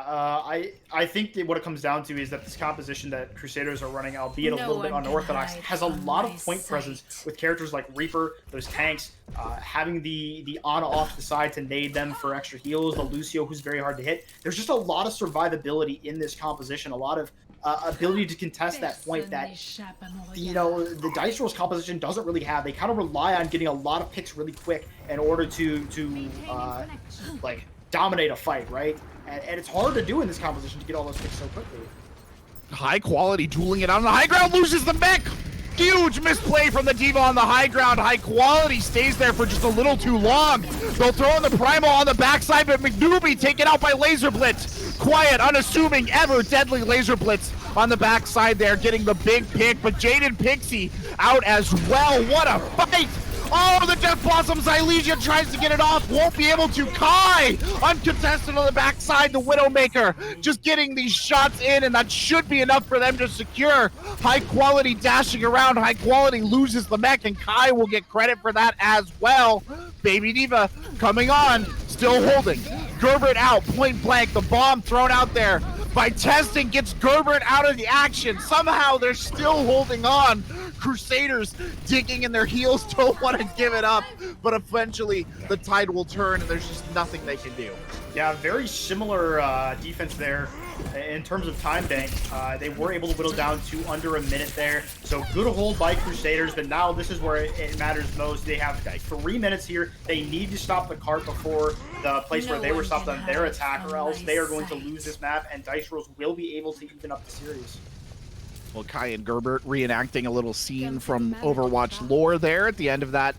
I think that what it comes down to is that this composition that Crusaders are running, albeit a little bit unorthodox, has a lot of point presence with characters like Reaper, those tanks, having the Ana off the side to nade them for extra heals, the Lucio who's very hard to hit. There's just a lot of survivability in this composition, a lot of ability to contest that point that, you know, the Dice Rolls composition doesn't really have. They kind of rely on getting a lot of picks really quick in order to like dominate a fight, right? And it's hard to do in this composition to get all those picks so quickly. High quality dueling it on the high ground, loses the mech. Huge misplay from the Diva on the high ground. High quality stays there for just a little too long. They'll throw in the Primal on the backside, but McNooby taken out by Laser Blitz. Quiet, unassuming, ever deadly Laser Blitz on the backside there, getting the big pick, but Jaden Pixie out as well. What a fight! Oh, the Death Blossom Xylesia tries to get it off, won't be able to. Kai, uncontested on the backside, the Widowmaker, just getting these shots in, and that should be enough for them to secure. High quality dashing around, high quality loses the mech, and Kai will get credit for that as well. Baby Diva coming on, still holding. Gerbert out, point blank, the bomb thrown out there by testing gets Gerbert out of the action. Somehow they're still holding on. Crusaders digging in their heels, don't want to give it up, but eventually the tide will turn and there's just nothing they can do. Yeah, very similar defense there in terms of time bank. They were able to whittle down to under a minute there, so good hold by Crusaders, but now this is where it matters most. They have 3 minutes here. They need to stop the cart before the place where they were stopped on their attack, or else they are going to lose this map, and Dice Rolls will be able to even up the series. Well, Kai and Gerbert reenacting a little scene from Overwatch lore there at the end of that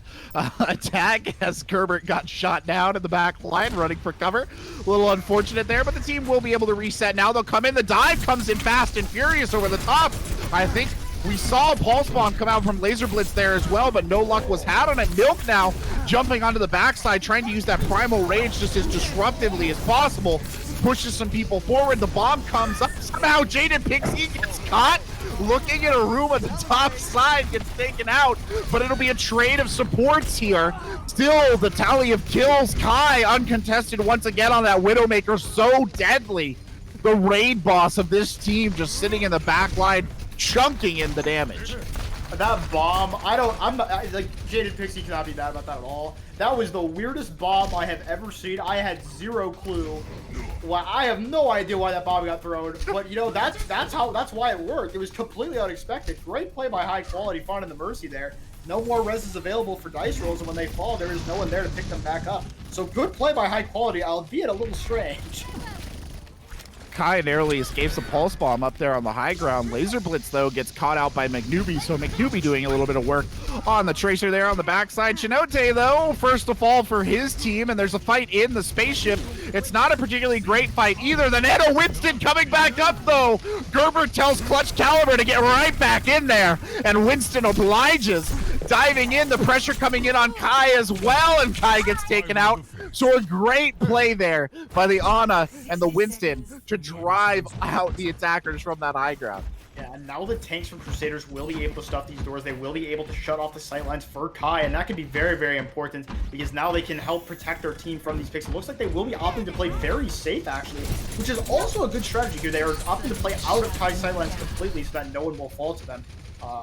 attack as Gerbert got shot down in the back line, running for cover. A little unfortunate there, but the team will be able to reset now. They'll come in. The dive comes in fast and furious over the top. I think we saw Pulse Bomb come out from Laser Blitz there as well, but no luck was had on it. Milk now jumping onto the backside, trying to use that Primal Rage just as disruptively as possible. Pushes some people forward. The bomb comes up. Somehow Jaden Pixie gets caught. Looking at a room at the top side, gets taken out, but it'll be a trade of supports here. Still, the tally of kills. Kai uncontested once again on that Widowmaker, so deadly. The raid boss of this team just sitting in the back line, chunking in the damage. That bomb, like, Jaden Pixie cannot be mad about that at all. That was the weirdest bomb I have ever seen. I had zero clue. Well, I have no idea why that bomb got thrown, but you know, that's why it worked. It was completely unexpected. Great play by High Quality, finding the mercy there. No more reses available for Dice Rolls, and when they fall, there is no one there to pick them back up. So good play by High Quality, albeit a little strange. Kai narrowly escapes a Pulse Bomb up there on the high ground. Laser Blitz, though, gets caught out by McNooby, so McNooby doing a little bit of work on the Tracer there on the backside. Chinote, though, first to fall for his team, and there's a fight in the spaceship. It's not a particularly great fight either. The Nano Winston coming back up, though. Gerber tells Clutch Caliber to get right back in there, and Winston obliges. Diving in, the pressure coming in on Kai as well, and Kai gets taken out. So a great play there by the Ana and the Winston to drive out the attackers from that high ground. Yeah, and now the tanks from Crusaders will be able to stuff these doors. They will be able to shut off the sightlines for Kai, and that can be very, very important because now they can help protect their team from these picks. It looks like they will be opting to play very safe, actually, which is also a good strategy here. They are opting to play out of Kai's sightlines completely so that no one will fall to them.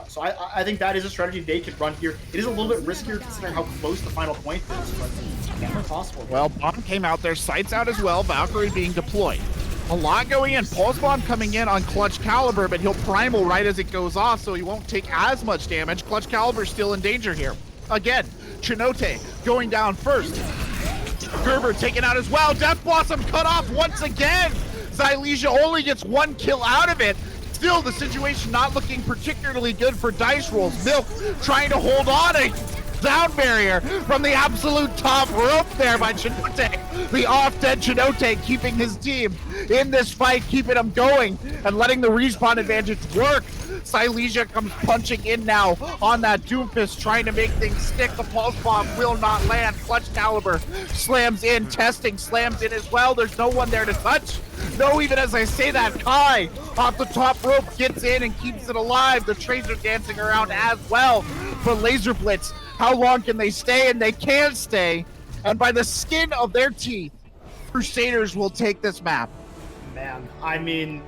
So I think that is a strategy they could run here. It is a little bit riskier considering how close the final point is, but never possible. Well, Bomb came out there, sights out as well, Valkyrie being deployed. A lot going in. Pulse Bomb coming in on Clutch Caliber, but he'll Primal right as it goes off, so he won't take as much damage. Clutch Caliber's still in danger here. Again, Chinote going down first. Gerber taken out as well. Death Blossom cut off once again. Xylesia only gets 1 kill out of it. Still, the situation not looking particularly good for Dice Rolls. Milk trying to hold on a down barrier from the absolute top rope there by Chinote. The off-dead Chinote keeping his team in this fight, keeping them going and letting the respawn advantage work. Silesia comes punching in now on that Doomfist, trying to make things stick. The pulse bomb will not land. Clutch Caliber slams in, testing slams in as well. There's no one there to touch. No, even as I say that, Kai off the top rope gets in and keeps it alive. The trains are dancing around as well for Laser Blitz. How long can they stay? And they can stay. And by the skin of their teeth, Crusaders will take this map. Man, I mean,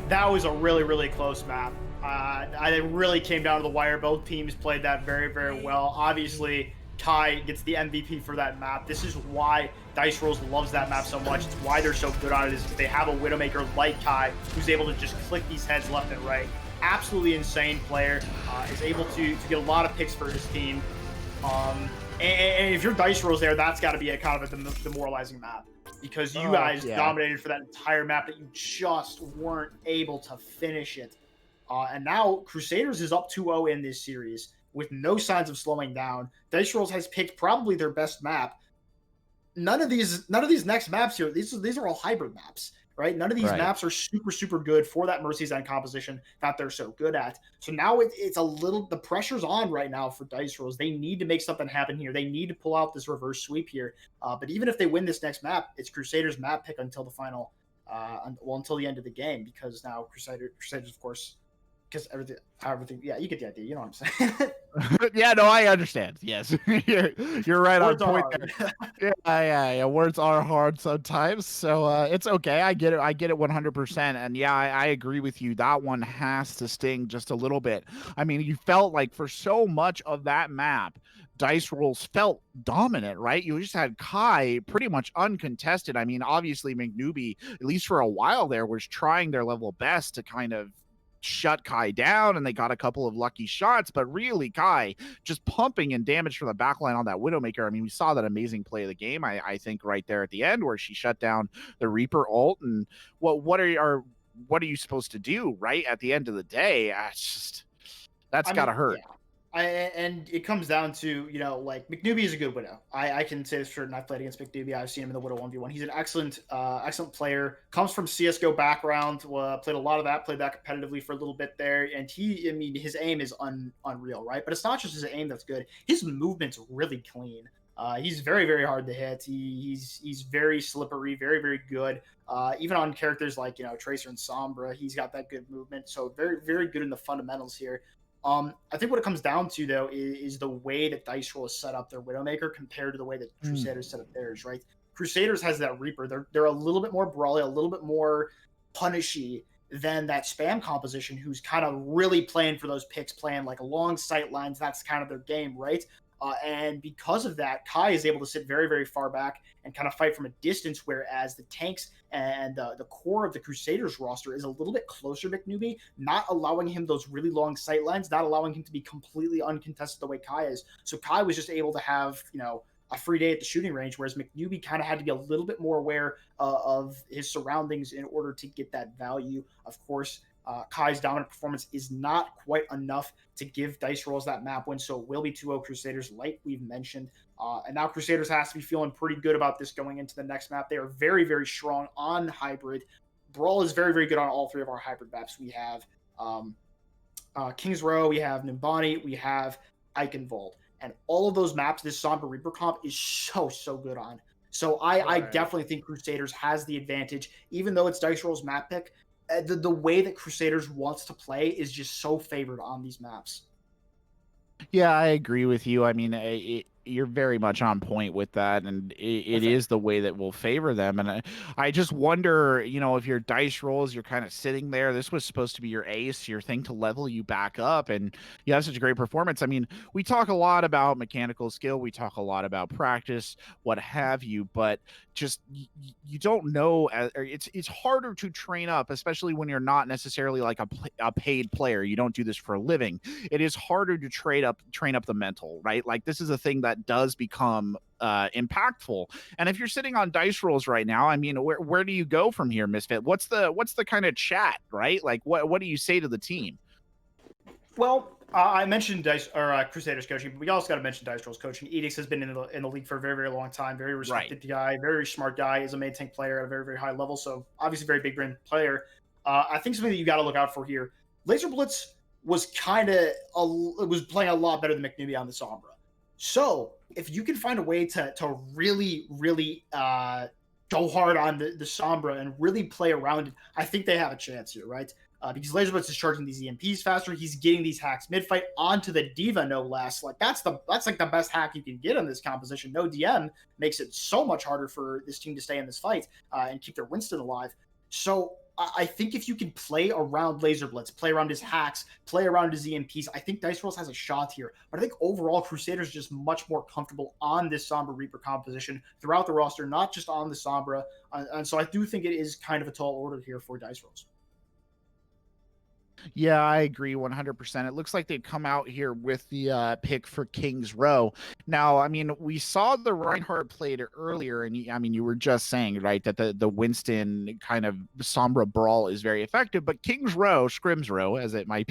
that was a really, really close map. It really came down to the wire. Both teams played that very, very well. Obviously, Kai gets the MVP for that map. This is why Dice Rolls loves that map so much. It's why they're so good on it, is they have a Widowmaker like Kai who's able to just click these heads left and right. Absolutely insane player. Is able to get a lot of picks for his team. And if you're Dice Rolls there, that's got to be a kind of a demoralizing map, because you guys dominated for that entire map, but you just weren't able to finish it. And now Crusaders is up 2-0 in this series with no signs of slowing down. Dice Rolls has picked probably their best map. None of these next maps here, these are all hybrid maps, right? None of these maps are super, super good for that Mercy's End composition that they're so good at. So now it's a little, the pressure's on right now for Dice Rolls. They need to make something happen here. They need to pull out this reverse sweep here. But even if they win this next map, it's Crusaders map pick until the final, until the end of the game, because now Crusaders, of course, because everything, yeah, you get the idea. You know what I'm saying? Yeah, no, I understand. Yes, you're right on point there. Yeah. Words are hard sometimes, so it's okay. I get it 100%. And yeah, I agree with you. That one has to sting just a little bit. I mean, you felt like for so much of that map, Dice Rolls felt dominant, right? You just had Kai pretty much uncontested. I mean, obviously McNewbie, at least for a while there, was trying their level best to kind of shut Kai down, and they got a couple of lucky shots, but really Kai just pumping in damage from the backline on that Widowmaker. I mean, we saw that amazing play of the game, I think, right there at the end, where she shut down the Reaper ult. And what are you supposed to do, right? At the end of the day, that's gotta hurt. Yeah. And it comes down to, like, McNewbie is a good Widow. I can say this for certain. I've played against McNewbie. I've seen him in the Widow 1v1. He's an excellent player. Comes from CSGO background. Played a lot of that. Played that competitively for a little bit there. And his aim is unreal, right? But it's not just his aim that's good. His movement's really clean. He's very, very hard to hit. He's very slippery, very, very good. Even on characters like, Tracer and Sombra, he's got that good movement. So very, very good in the fundamentals here. I think what it comes down to, though, is the way that Dice Roll has set up their Widowmaker compared to the way that Crusaders set up theirs, right? Crusaders has that Reaper. They're a little bit more brawly, a little bit more punishy than that Spam composition, who's kind of really playing for those picks, playing like long sight lines. That's kind of their game, right? And because of that, Kai is able to sit very, very far back and kind of fight from a distance, whereas the tanks and the core of the Crusaders roster is a little bit closer to McNewbie, not allowing him those really long sight lines, not allowing him to be completely uncontested the way Kai is. So Kai was just able to have, a free day at the shooting range, whereas McNewbie kind of had to be a little bit more aware of his surroundings in order to get that value. Of course, Kai's dominant performance is not quite enough to give Dice Rolls that map win, so it will be 2-0 Crusaders, like we've mentioned. And now Crusaders has to be feeling pretty good about this going into the next map. They are very, very strong on hybrid. Brawl is very, very good on all three of our hybrid maps. We have Kings Row, we have Nimbani, we have Eichenwald. And all of those maps, this Sombra Reaper comp is so, so good on. So I definitely think Crusaders has the advantage, even though it's Dice Rolls map pick. The way that Crusaders wants to play is just so favored on these maps. Yeah, I agree with you. I mean, you're very much on point with that, and it is the way that will favor them. And I just wonder, if your Dice Rolls, you're kind of sitting there. This was supposed to be your ace, your thing to level you back up, and you have such a great performance. I mean, we talk a lot about mechanical skill, we talk a lot about practice, what have you, but just you don't know. It's harder to train up, especially when you're not necessarily like a paid player. You don't do this for a living. It is harder to train up the mental, right? Like, this is a thing that does become impactful. And if you're sitting on dice rolls right now, I mean, where do you go from here, Mysfyt? What's the kind of chat, right? Like, what do you say to the team? Well, I mentioned Dice or Crusaders coaching, but we also got to mention Dice Rolls coaching. Edix has been in the league for a very, very long time. Very respected guy, very smart guy. Is a main tank player at a very, very high level. So obviously, very big brain player. I think something that you got to look out for here. Laser Blitz was was playing a lot better than McNuby on the Sombra. So if you can find a way to really, really go hard on the Sombra and really play around it, I think they have a chance here, right? Because Laser Blitz is charging these EMPs faster. He's getting these hacks mid-fight onto the Diva, no less. Like that's like the best hack you can get on this composition. No DM makes it so much harder for this team to stay in this fight and keep their Winston alive. So I think if you can play around Laser Blitz, play around his hacks, play around his EMPs, I think Dice Rolls has a shot here. But I think overall Crusaders are just much more comfortable on this Sombra Reaper composition throughout the roster, not just on the Sombra. And so I do think it is kind of a tall order here for Dice Rolls. Yeah, I agree 100%. It looks like they've come out here with the pick for King's Row. Now, I mean, we saw the Reinhardt played earlier, and you were just saying, right, that the Winston kind of Sombra brawl is very effective, but King's Row, Scrim's Row, as it might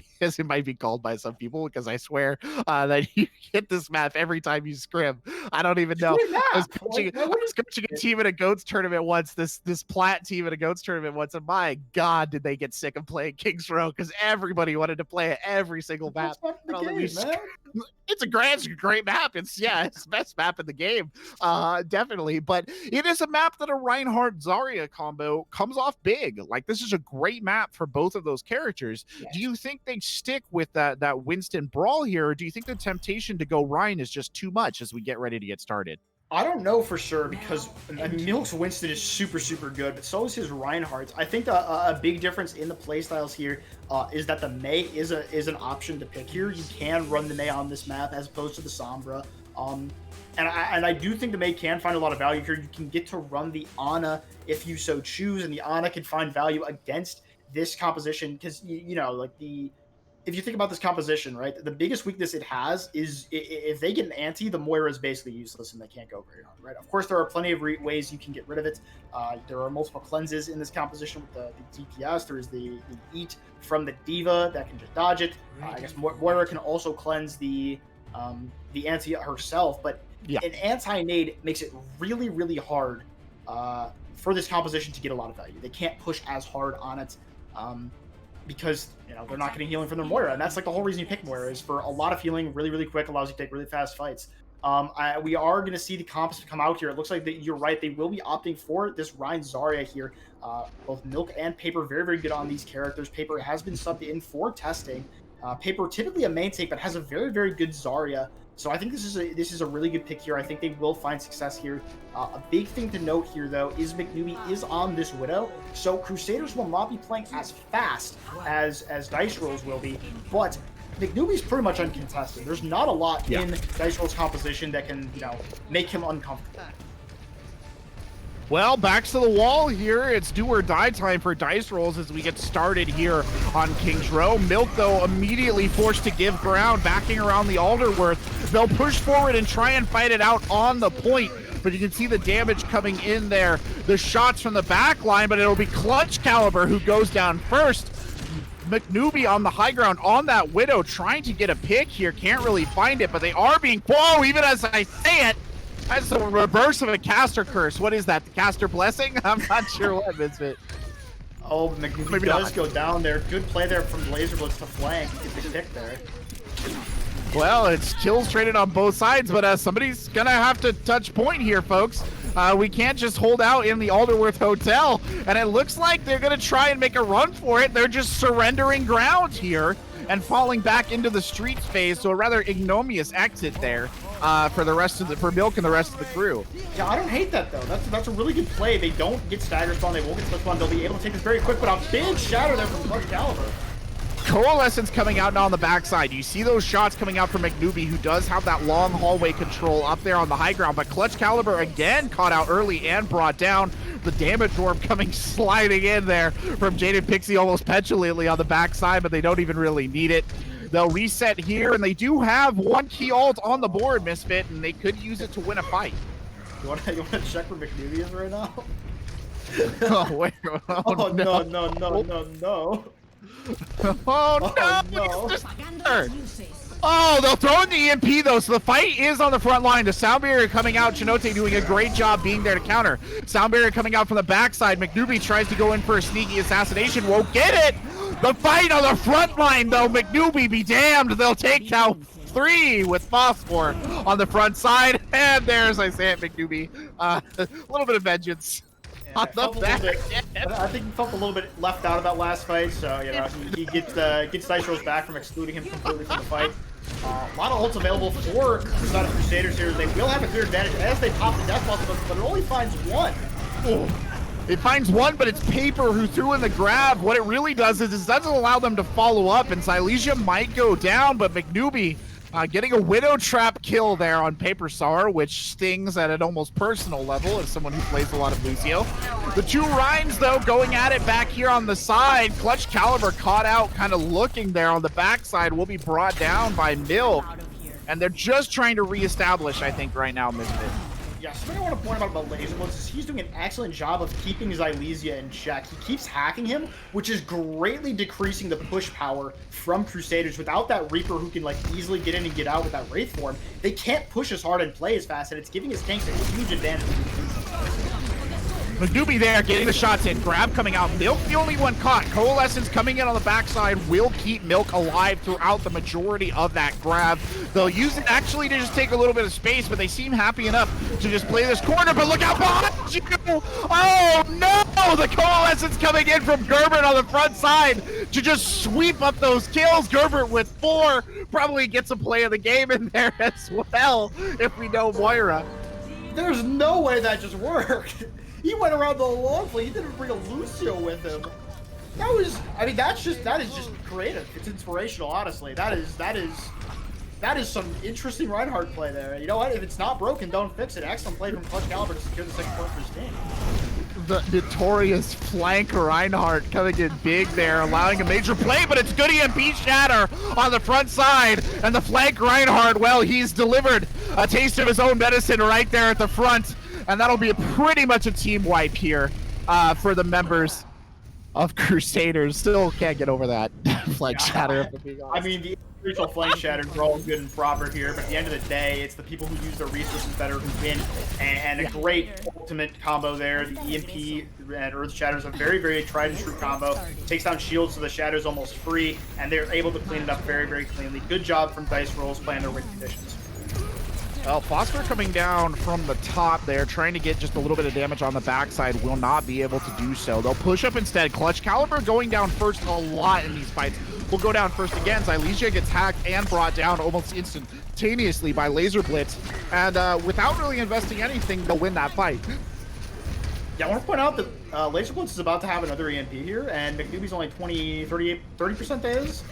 be called by some people, because I swear that you hit this map every time you scrim. I don't even know. I was coaching a team in a GOATS tournament once, this Plat team in a GOATS tournament once, and my God, did they get sick of playing King's Row, because everybody wanted to play it every single map. It's a great map. It's the best map in the game, definitely. But it is a map that a Reinhardt Zarya combo comes off big. Like, this is a great map for both of those characters. Yes. Do you think they stick with that Winston brawl here, or do you think the temptation to go Rein is just too much as we get ready to get started? I don't know for sure because Milk's Winston is super, super good, but so is his Reinhardt. I think a big difference in the playstyles here is that the Mei is an option to pick here. You can run the Mei on this map as opposed to the Sombra. And I do think the Mei can find a lot of value here. You can get to run the Ana if you so choose, and the Ana can find value against this composition because, if you think about this composition, right, the biggest weakness it has is if they get an anti, the Moira is basically useless and they can't go very hard, right? Of course, there are plenty of ways you can get rid of it. There are multiple cleanses in this composition with the DPS. There is the Eat from the Diva that can just dodge it. I guess Moira can also cleanse the anti herself, but an anti-nade makes it really, really hard for this composition to get a lot of value. They can't push as hard on it. Because they're not getting healing from their Moira, and that's like the whole reason you pick Moira is for a lot of healing, really, really quick, allows you to take really fast fights. We are going to see the comps come out here. It looks like you're right; they will be opting for this Rein Zarya here. Both Milk and Paper very, very good on these characters. Paper has been subbed in for testing. Paper typically a main take, but has a very, very good Zarya. So I think this is a really good pick here. I think they will find success here. A big thing to note here, though, is McNuby is on this Widow, so Crusaders will not be playing as fast as Dice Rolls will be, but McNuby's pretty much uncontested. There's not a lot in Dice Rolls composition that can, make him uncomfortable. Well, back to the wall here. It's do or die time for Dice Rolls as we get started here on King's Row. Milk, though, immediately forced to give ground, backing around the Alderworth. They'll push forward and try and fight it out on the point, but you can see the damage coming in there. The shots from the back line, but it'll be Clutch Caliber who goes down first. McNuby on the high ground on that Widow, trying to get a pick here. Can't really find it, but they are being... Whoa, even as I say it, that's a reverse of a caster curse. What is that? The caster blessing? I'm not sure what, Mysfyt. Oh, McNuby does go down there. Good play there from Laser Blitz to flank. Get the kick there. Well, it's kills traded on both sides, but somebody's gonna have to touch point here, folks. We can't just hold out in the Alderworth Hotel, and it looks like they're gonna try and make a run for it. They're just surrendering ground here and falling back into the street phase, so a rather ignominious exit there for Milk and the rest of the crew. Yeah, I don't hate that though. That's a really good play. They don't get stagger spawn, they won't get split spawn. They'll be able to take this very quick, but a big shatter there from Clutch Caliber. Coalescence coming out now on the backside. You see those shots coming out from McNuby, who does have that long hallway control up there on the high ground, but Clutch Caliber again caught out early and brought down. The damage orb coming sliding in there from Jaded Pixie almost petulantly on the backside, but they don't even really need it. They'll reset here, and they do have one key ult on the board, Mysfyt, and they could use it to win a fight. You want to check where McNeely is right now? Oh wait! Oh no! No! Oh no! Oh, they'll throw in the EMP though, so the fight is on the front line. The sound barrier coming out. Chinote doing a great job being there to counter. Sound barrier coming out from the backside. McNewby tries to go in for a sneaky assassination. Won't get it. The fight on the front line though. McNewby be damned. They'll take down 3 with Phosphor on the front side. And there's, I say it, McNewby. A little bit of vengeance. On the back. I think he felt a little bit left out of that last fight, so you know he gets Dice Rolls back from excluding him completely from the fight. A lot of ults available for Crusaders here. They will have a clear advantage as they pop the death blossom, but it only finds 1. It finds 1, but it's Paper who threw in the grab. What it really does is it doesn't allow them to follow up, and Silesia might go down, but McNewby getting a Widow Trap kill there on Paper Sar, which stings at an almost personal level as someone who plays a lot of Lucio. The 2 Rhines, though, going at it back here on the side. Clutch Caliber caught out, kind of looking there on the backside, will be brought down by Milk. And they're just trying to reestablish, I think, right now, Mysfyt. Yeah, something I want to point out about Laser Blitz is he's doing an excellent job of keeping Silesia in check. He keeps hacking him, which is greatly decreasing the push power from Crusaders. Without that Reaper who can like easily get in and get out with that Wraith form, they can't push as hard and play as fast, and it's giving his tanks a huge advantage. McNewby there getting the shots in. Grab coming out. Milk the only one caught. Coalescence coming in on the backside will keep Milk alive throughout the majority of that grab. They'll use it actually to just take a little bit of space, but they seem happy enough to just play this corner. But look out behind you! Oh no! The Coalescence coming in from Gerbert on the front side to just sweep up those kills. Gerbert with 4 probably gets a play of the game in there as well, if we know Moira. There's no way that just worked. He went around the long play. He didn't bring a Lucio with him. That was, I mean, that is just creative. It's inspirational, honestly. That is some interesting Reinhardt play there. You know what? If it's not broken, don't fix it. Excellent play from Clutch Caliber to secure the 2nd point for his team. The notorious flank Reinhardt coming in big there, allowing a major play, but it's good EMP Shatter on the front side, and the flank Reinhardt, well, he's delivered a taste of his own medicine right there at the front, and that'll be pretty much a team wipe here for the members of Crusaders. Still can't get over that flank Shatter. I mean, the individual flank shatters are all good and proper here, but at the end of the day, it's the people who use their resources better who win. And a great ultimate combo there. The EMP and Earth Shatter is a very, very tried and true combo. Takes down shields so the Shadow's almost free, and they're able to clean it up very, very cleanly. Good job from Dice Rolls playing their win conditions. Well, Phosphor coming down from the top there, trying to get just a little bit of damage on the backside, will not be able to do so. They'll push up instead. Clutch Caliber going down first a lot in these fights. Will go down first again. Silesia gets hacked and brought down almost instantaneously by Laser Blitz. And without really investing anything, they'll win that fight. Yeah, I want to point out that Laser Blitz is about to have another EMP here, and McNewby's only 30% days.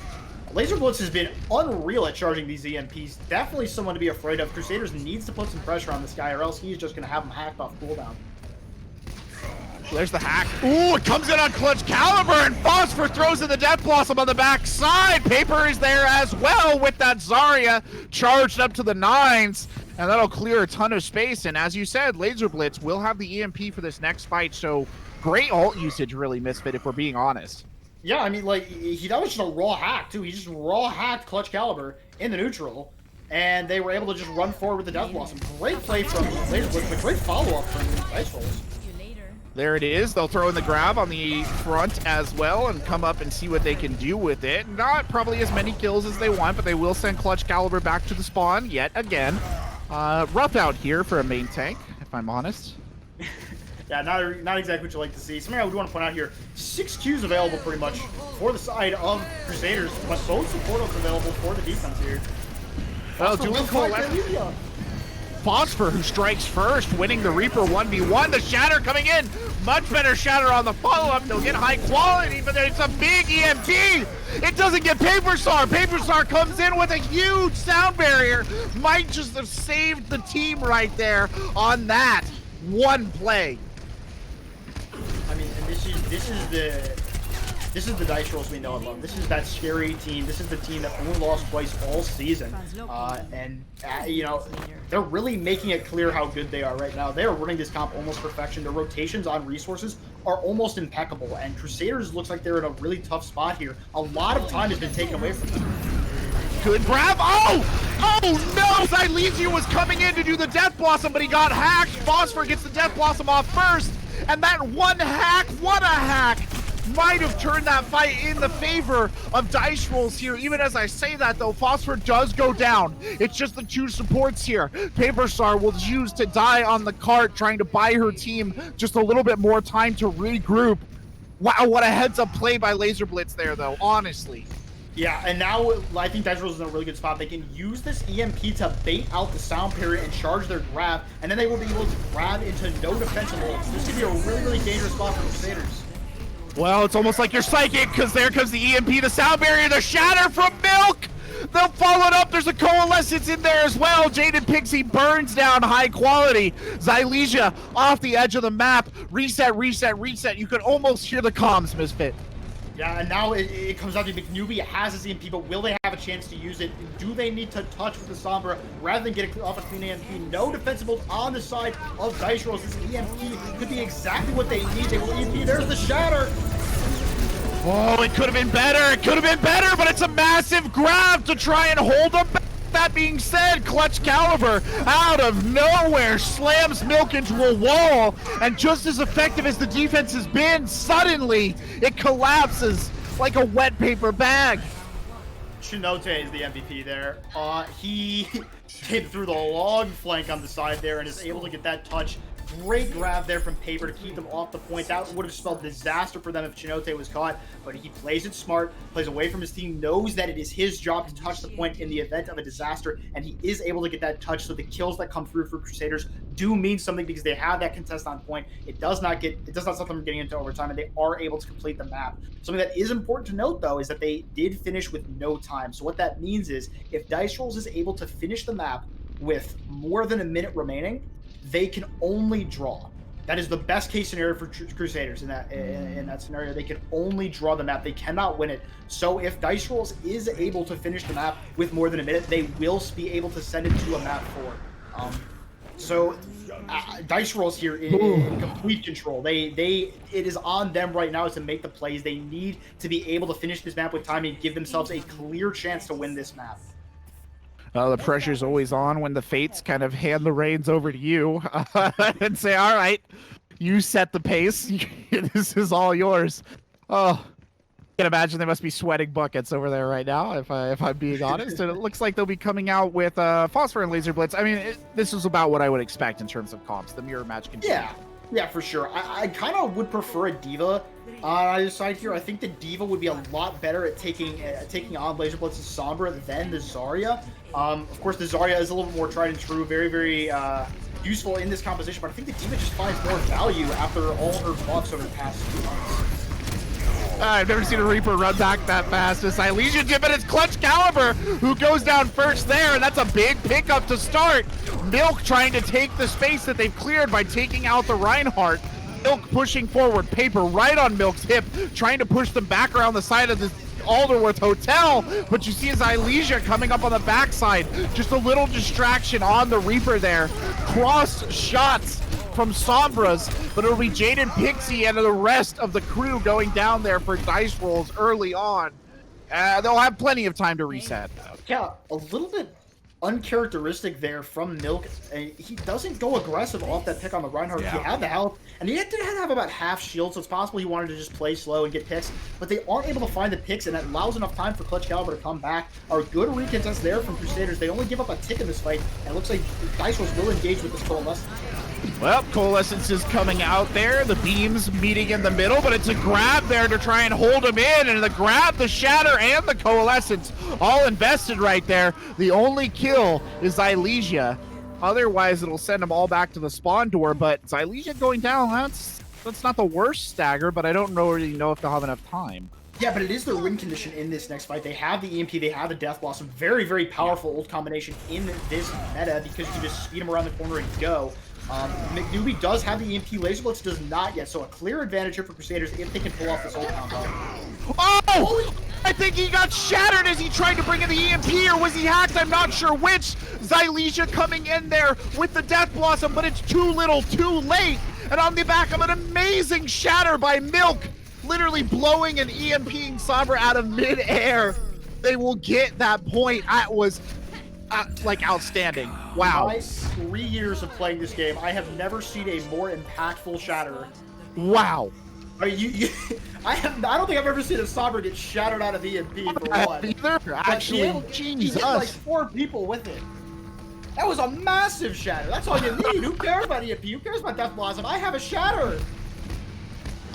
Laser Blitz has been unreal at charging these EMPs. Definitely someone to be afraid of. Crusaders needs to put some pressure on this guy, or else he's just going to have him hacked off cooldown. There's the hack. Ooh, it comes in on Clutch Caliber, and Phosphor throws in the Death Blossom on the backside. Paper is there as well with that Zarya charged up to the 9s, and that'll clear a ton of space. And as you said, Laser Blitz will have the EMP for this next fight, so great ult usage, really, Mysfyt, if we're being honest. Yeah, I mean, like, that was just a raw hack, too. He just raw hacked Clutch Caliber in the neutral, and they were able to just run forward with the Death Blossom. Great play from Laser Blitz, but great follow-up from Dice Rolls. There it is. They'll throw in the grab on the front as well and come up and see what they can do with it. Not probably as many kills as they want, but they will send Clutch Caliber back to the spawn yet again. Rough out here for a main tank, if I'm honest. Yeah, not exactly what you like to see. Something I would want to point out here, 6 Qs available pretty much for the side of Crusaders, but both support ults available for the defense here. Well, Phosphor, who strikes first, winning the Reaper 1v1. The Shatter coming in. Much better Shatter on the follow-up. They'll get high quality, but it's a big EMP. It doesn't get Paper Star. Paper Star comes in with a huge sound barrier. Might just have saved the team right there on that one play. I mean, and this is This is the Dice Rolls we know and love. This is that scary team. This is the team that only lost twice all season. You know, they're really making it clear how good they are right now. They're running this comp almost perfection. Their rotations on resources are almost impeccable. And Crusaders looks like they're in a really tough spot here. A lot of time has been taken away from them. Good grab. Oh no! Xylesia was coming in to do the Death Blossom, but he got hacked. Phosphor gets the Death Blossom off first. And that one hack, what a hack, might have turned that fight in the favor of Dice Rolls here. Even as I say that, though, Phosphor does go down. It's just the two supports here. Paper Star will choose to die on the cart, trying to buy her team just a little bit more time to regroup. Wow, what a heads-up play by Laser Blitz there, though, honestly. Yeah, and now I think Dice Rolls is in a really good spot. They can use this EMP to bait out the sound period and charge their grab, and then they will be able to grab into no defensive holds. This could be a really, really dangerous spot for Crusaders. Well, it's almost like you're psychic, because there comes the EMP, the sound barrier, the shatter from Milk! They'll follow it up. There's a Coalescence in there as well. Jaded Pixie burns down high quality. Xylesia off the edge of the map. Reset, reset, reset. You could almost hear the comms, Mysfyt. Yeah, and now it comes out to McNewbie has his EMP, but will they have a chance to use it? Do they need to touch with the Sombra rather than get off a clean EMP? No defensive ult on the side of Dice Rolls. This EMP could be exactly what they need. They will EMP. There's the shatter. Oh, it could have been better. It could have been better, but it's a massive grab to try and hold them back. That being said, Clutch Caliber out of nowhere slams Milk into a wall, and just as effective as the defense has been, suddenly it collapses like a wet paper bag. Chinote is the MVP there. He came through the long flank on the side there and is able to get that touch. Great grab there from Paper to keep them off the point. That would have spelled disaster for them if Chinote was caught, but he plays it smart, plays away from his team, knows that it is his job to touch the point in the event of a disaster, and he is able to get that touch. So the kills that come through for Crusaders do mean something because they have that contest on point. It does not stop them from getting into overtime, and they are able to complete the map. Something that is important to note, though, is that they did finish with no time. So what that means is if Dice Rolls is able to finish the map with more than a minute remaining, they can only draw. That is the best case scenario for Crusaders in that scenario. They can only draw the map. They cannot win it. So if Dice Rolls is able to finish the map with more than a minute, they will be able to send it to a map 4. Dice Rolls here in complete control. It is on them right now to make the plays. They need to be able to finish this map with time and give themselves a clear chance to win this map. The pressure's always on when the Fates kind of hand the reins over to you and say, all right, you set the pace. This is all yours. Oh, I can imagine they must be sweating buckets over there right now, if I'm being honest. And it looks like they'll be coming out with Phosphor and Laser Blitz. I mean, this is about what I would expect in terms of comps. The mirror match continues. Yeah, for sure. I kind of would prefer a Diva on either side here. I think the Diva would be a lot better at taking on Laser Blitz's Sombra than the Zarya. Of course, the Zarya is a little bit more tried and true, very, very useful in this composition, but I think the Diva just finds more value after all her buffs over the past few months. I've never seen a Reaper run back that fast. It's Elysian Jim, but it's Clutch Caliber who goes down first there, and that's a big pickup to start. Milk trying to take the space that they've cleared by taking out the Reinhardt. Milk pushing forward, Paper right on Milk's hip, trying to push them back around the side of this Alderworth Hotel, but you see Xylesia coming up on the backside. Just a little distraction on the Reaper there. Cross shots from Sombras, but it'll be Jaded Pixie and the rest of the crew going down there for Dice Rolls early on. They'll have plenty of time to reset. Yeah, a little bit uncharacteristic there from Milk. He doesn't go aggressive off that pick on the Reinhardt. Yeah. He had the health, and he had to have about half shield, so it's possible he wanted to just play slow and get picks, but they aren't able to find the picks, and that allows enough time for Clutch Caliber to come back. Our good recontest there from Crusaders. They only give up a tick in this fight, and it looks like Dice Rolls will engage with this Coalescence. Well, Coalescence is coming out there. The beams meeting in the middle, but it's a grab there to try and hold him in. And the grab, the shatter, and the Coalescence all invested right there. The only kill is Xylesia. Otherwise, it'll send them all back to the spawn door. But Xylesia going down, that's not the worst stagger, but I don't really know if they'll have enough time. Yeah, but it is their win condition in this next fight. They have the EMP, they have the Death Blossom. Very, very powerful ult combination in this meta because you just speed them around the corner and go. McNewbie does have the EMP. Laser Blitz does not yet, so a clear advantage here for Crusaders if they can pull off this whole combo. Oh! I think he got shattered as he tried to bring in the EMP, or was he hacked? I'm not sure which. Xylesia coming in there with the Death Blossom, but it's too little, too late. And on the back of an amazing shatter by Milk, literally blowing and EMPing Sombra out of mid-air. They will get that point. That was like outstanding. Wow. My 3 years of playing this game, I have never seen a more impactful shatter. Wow. I mean, I don't think I've ever seen a Sombra get shattered out of EMP for one. Either. Actually, Jesus. Hit like 4 people with it. That was a massive shatter. That's all you need. Who cares about EMP? Who cares about Death Blossom? I have a shatter.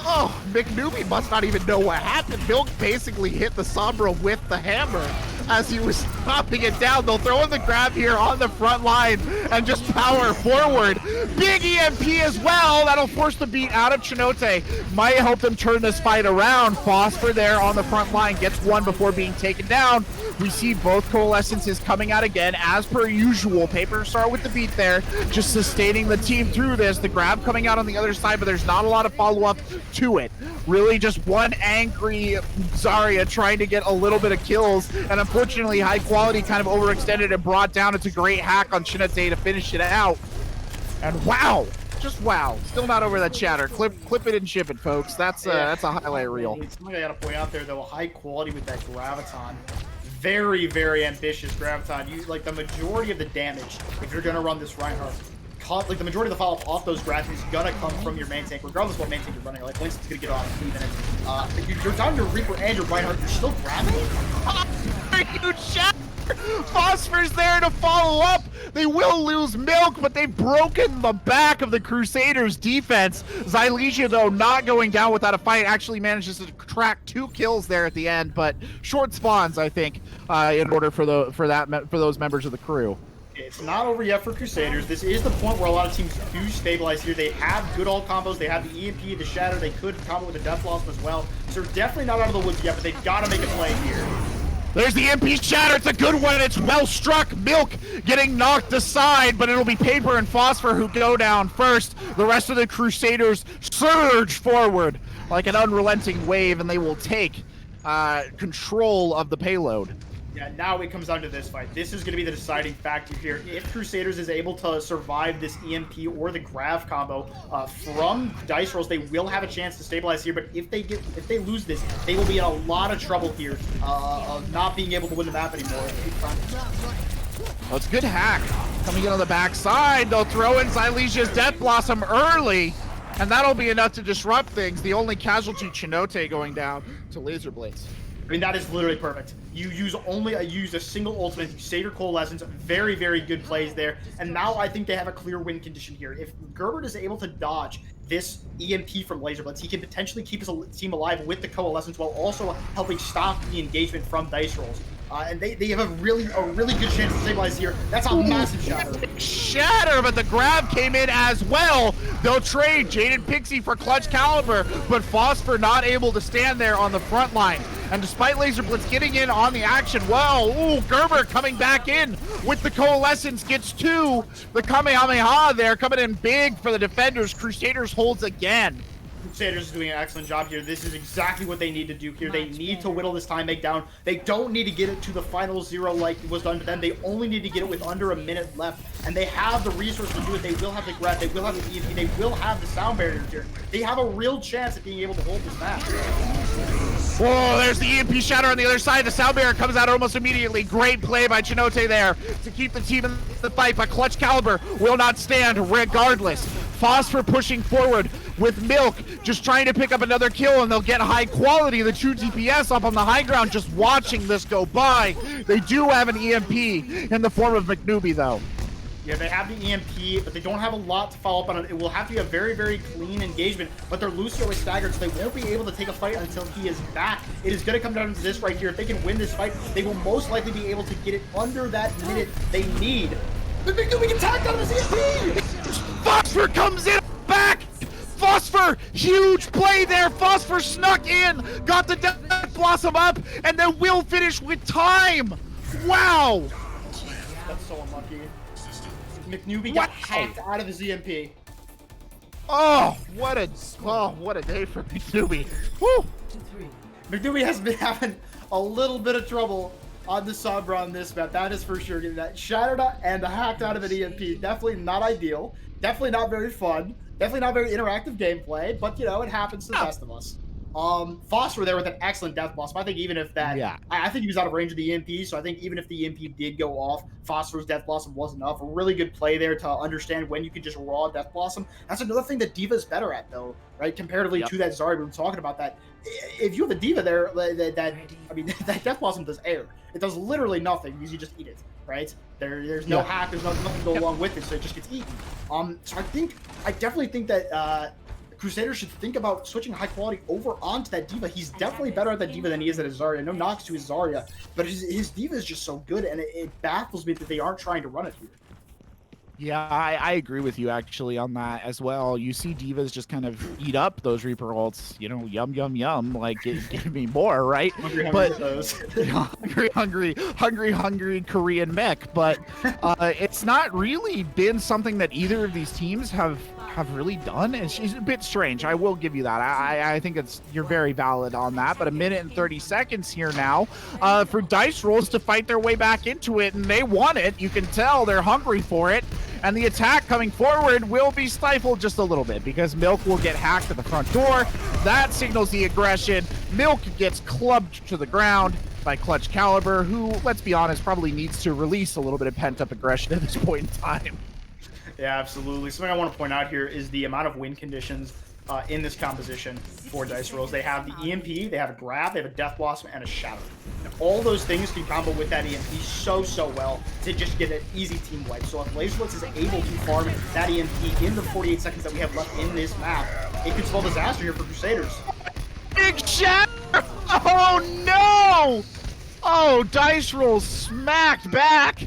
Oh, McNewbie must not even know what happened. Milk basically hit the Sombra with the hammer as he was chopping it down. They'll throw in the grab here on the front line and just power forward. Big EMP as well. That'll force the beat out of Chinote. Might help them turn this fight around. Phosphor there on the front line gets one before being taken down. We see both Coalescences coming out again as per usual. Paper Star with the beat there, just sustaining the team through this. The grab coming out on the other side, but there's not a lot of follow-up to it. Really just one angry Zarya trying to get a little bit of kills, and unfortunately High Quality kind of overextended and brought down. It's a great hack on Chinote to finish it out. And wow, just wow. Still not over that chatter. Clip it and ship it, folks. That's a highlight reel. Something I gotta point out there though, High Quality with that Graviton. Very, very ambitious Graviton. You like the majority of the damage if you're gonna run this Reinhardt. Like the majority of the follow-up off those grabs is gonna come from your main tank, regardless of what main tank you're running. Like Winston's gonna get on in 3 minutes. You're down your Reaper and your Reinhardt, you're still grabbing. Huge shot. Phosphor's there to follow up. They will lose Milk, but they've broken the back of the Crusaders defense. Xylesia, though, not going down without a fight, actually manages to crack 2 kills there at the end, but short spawns, I think, in order for those members of the crew. It's not over yet for Crusaders. This is the point where a lot of teams do stabilize here. They have good ult combos. They have the EMP, the Shatter. They could combo with the Death Blossom as well. So they're definitely not out of the woods yet, but they've got to make a play here. There's the MP Shatter. It's a good one. It's well struck. Milk getting knocked aside, but it'll be Paper and Phosphor who go down first. The rest of the Crusaders surge forward like an unrelenting wave, and they will take control of the payload. Yeah, now it comes down to this fight. This is going to be the deciding factor here. If Crusaders is able to survive this EMP or the Grav combo from dice rolls, they will have a chance to stabilize here. But if they lose this, they will be in a lot of trouble here of not being able to win the map anymore. Well, it's a good hack coming in on the backside. They'll throw in Xylesia's Death Blossom early, and that'll be enough to disrupt things. The only casualty, Chinote, going down to Laser Blades. I mean, that is literally perfect. You use a single ultimate, you save your Coalescence, very, very good plays there. And now I think they have a clear win condition here. If Gerbert is able to dodge this EMP from Laser Blitz, he can potentially keep his team alive with the Coalescence while also helping stop the engagement from dice rolls. And they have a really good chance to stabilize here. That's a massive shatter. Shatter, but the grab came in as well. They'll trade Jaded Pixie for Clutch Caliber, but Phosphor not able to stand there on the front line. And despite Laser Blitz getting in on the action, well, ooh, Gerber coming back in with the Coalescence, gets 2. The Kamehameha there coming in big for the defenders. Crusaders holds again. Crusaders is doing an excellent job here. This is exactly what they need to do here. They need to whittle this time make down. They don't need to get it to the final 0 like was done to them. They only need to get it with under a minute left. And they have the resources to do it. They will have the grab. They will have the EMP. They will have the sound barriers here. They have a real chance at being able to hold this match. Whoa, there's the EMP Shatter on the other side. The sound barrier comes out almost immediately. Great play by Chinote there to keep the team in the fight, but Clutch Caliber will not stand regardless. Phosphor pushing forward with Milk, just trying to pick up another kill, and they'll get High Quality, the true DPS, up on the high ground, just watching this go by. They do have an EMP in the form of McNewbie, though. Yeah, they have the EMP, but they don't have a lot to follow up on it. It will have to be a very, very clean engagement, but their Lucio is staggered, so they won't be able to take a fight until he is back. It is going to come down to this right here. If they can win this fight, they will most likely be able to get it under that minute they need. The McNewbie can tack down this EMP! Phosphor comes in back! Phosphor, huge play there. Phosphor snuck in, got the Death Blossom up, and then will finish with time. Wow! That's so unlucky. McNewbie got hacked out of his EMP. Oh, what a day for McNewbie. Woo! McNewbie has been having a little bit of trouble on the Sombra on this map. That is for sure. Getting that shattered and hacked out of an EMP. Definitely not ideal. Definitely not very fun. Definitely not very interactive gameplay. But, you know, it happens to the best of us. Phosphor there with an excellent death blossom. I think even if that, I think he was out of range of the EMP, so I think even if the EMP did go off, Phosphor's death blossom was enough. A really good play there to understand when you can just raw death blossom. That's another thing that D.Va's better at, though, right? Comparatively to that Zarya, we were talking about that. If you have a D.Va there, that death blossom does air. It does literally nothing because you just eat it, right? There's no hack, there's nothing to go along with it, so it just gets eaten. So I definitely think that Crusaders should think about switching high quality over onto that D.Va. He's definitely better at that D.Va than he is at his Zarya. No knocks to his Zarya, but his D.Va is just so good, and it baffles me that they aren't trying to run it here. Yeah, I agree with you actually on that as well. You see divas just kind of eat up those Reaper ults, you know, yum, yum, yum, like give me more, right? Hungry Korean mech, but it's not really been something that either of these teams have really done. It's a bit strange. I will give you that. I think you're very valid on that, but a minute and 30 seconds here now for Dice Rolls to fight their way back into it, and they want it. You can tell they're hungry for it. And the attack coming forward will be stifled just a little bit because Milk will get hacked at the front door. That signals the aggression. Milk gets clubbed to the ground by Clutch Caliber, who, let's be honest, probably needs to release a little bit of pent-up aggression at this point in time. Yeah, absolutely. Something I want to point out here is the amount of win conditions in this composition for Dice Rolls. They have the EMP, they have a Grab, they have a Death Blossom, and a Shadow. And all those things can combo with that EMP so well to just get an easy team wipe. So if Laserblitz is able to farm that EMP in the 48 seconds that we have left in this map, it could spell disaster here for Crusaders. Big Shadow! Oh no! Oh, Dice Rolls smacked back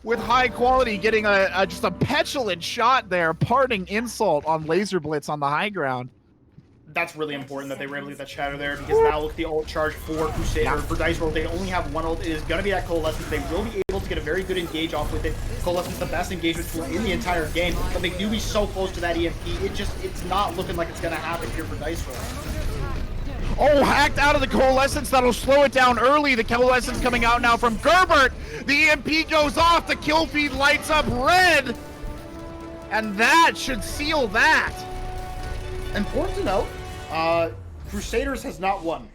with high quality, getting just a petulant shot there, parting insult on Laser Blitz on the high ground. That's really important that they were able to get that shadow there, because now look at the ult charge for Crusader. For Dice Roll, they only have one ult. It is going to be that Coalescence. They will be able to get a very good engage off with it. Coalescence is the best engagement tool in the entire game, but McNewbie's so close to that EMP, it's not looking like it's going to happen here for Dice Roll. Oh, hacked out of the Coalescence. That'll slow it down early. The Coalescence coming out now from Gerbert. The EMP goes off. The kill feed lights up red. And that should seal that. Important to note, Crusaders has not won.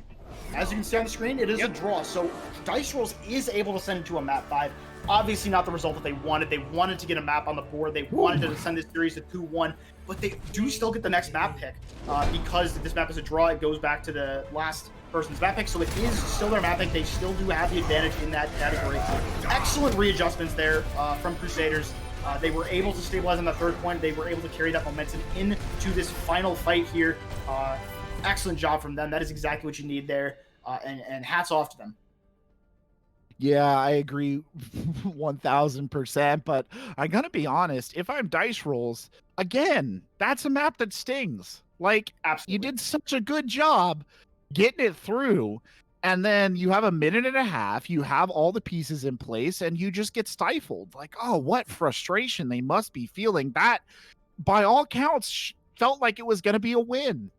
As you can see on the screen, it is a draw. So Dice Rolls is able to send it to a map 5. Obviously not the result that they wanted. They wanted to get a map on the board. They wanted to send this series to 2-1. But they do still get the next map pick. Because this map is a draw, it goes back to the last person's map pick. So it is still their map pick. They still do have the advantage in that category. Excellent readjustments there from Crusaders. They were able to stabilize on that third point. They were able to carry that momentum into this final fight here. Excellent job from them. That is exactly what you need there. And hats off to them. Yeah, I agree 1000%, but I gotta be honest, if I'm Dice Rolls, again, that's a map that stings. Like, absolutely. You did such a good job getting it through, and then you have a minute and a half, you have all the pieces in place, and you just get stifled. Like, oh, what frustration they must be feeling. That, by all counts, felt like it was gonna be a win.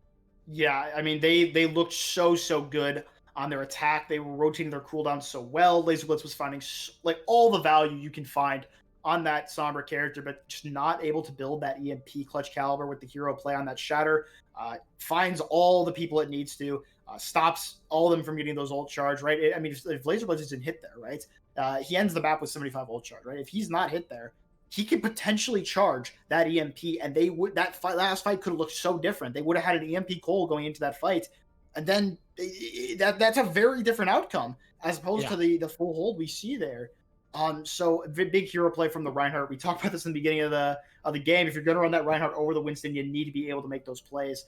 Yeah, I mean, they looked so good on their attack. They were rotating their cooldowns so well. Laser Blitz was finding like all the value you can find on that Sombra character, but just not able to build that EMP Clutch Caliber with the hero play on that Shatter. Finds all the people it needs to, stops all of them from getting those ult charge, right? I mean, if Laser Blitz isn't hit there, right? He ends the map with 75 ult charge, right? If he's not hit there, he could potentially charge that EMP, and last fight could have looked so different. They would have had an EMP Cole going into that fight, and then that's a very different outcome as opposed to the full hold we see there. So big hero play from the Reinhardt. We talked about this in the beginning of the game. If you're going to run that Reinhardt over the Winston, you need to be able to make those plays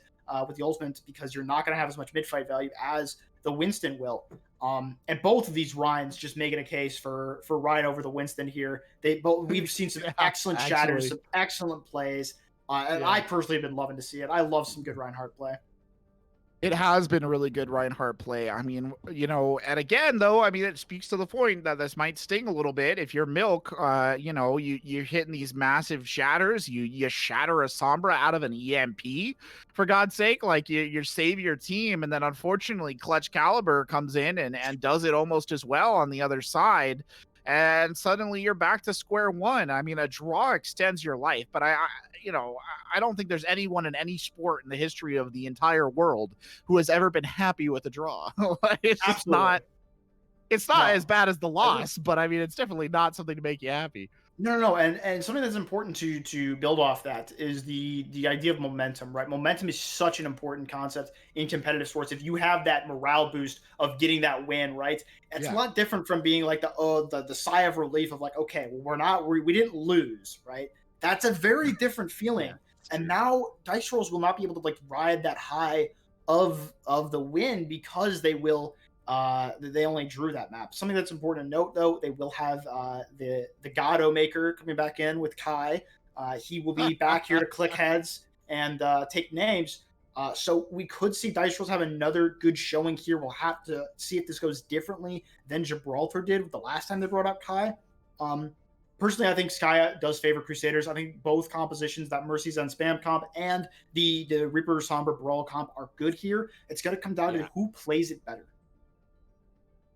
with the ultimate, because you're not going to have as much mid-fight value as the Winston will. And both of these Ryans just making a case for Ryan over the Winston here. We've seen some excellent shatters, some excellent plays. And I personally have been loving to see it. I love some good Reinhardt play. It has been a really good Reinhardt play. I mean, you know, and again, though, I mean, it speaks to the point that this might sting a little bit. If you're Milk, you know, you're hitting these massive shatters. You shatter a Sombra out of an EMP, for God's sake. Like, you save your team, and then unfortunately, Clutch Caliber comes in and does it almost as well on the other side. And suddenly you're back to square one. I mean, a draw extends your life, but you know, I don't think there's anyone in any sport in the history of the entire world who has ever been happy with a draw. It's just not. It's not as bad as the loss, but I mean, it's definitely not something to make you happy. No, and something that's important to build off that is the idea of momentum, right? Momentum is such an important concept in competitive sports. If you have that morale boost of getting that win, right? It's a lot different from being like the sigh of relief of like, okay, well, we didn't lose, right? That's a very different feeling. And now dice rolls will not be able to like ride that high of the win because they will. They only drew that map. Something that's important to note, though, they will have the Goddo Maker coming back in with Kai. He will be back here to click heads and take names. So we could see Dice Rolls have another good showing here. We'll have to see if this goes differently than Gibraltar did the last time they brought up Kai. Personally, I think Skya does favor Crusaders. I think both compositions, that Mercies and Spam comp and the Reaper Sombra Brawl comp, are good here. It's going to come down to who plays it better.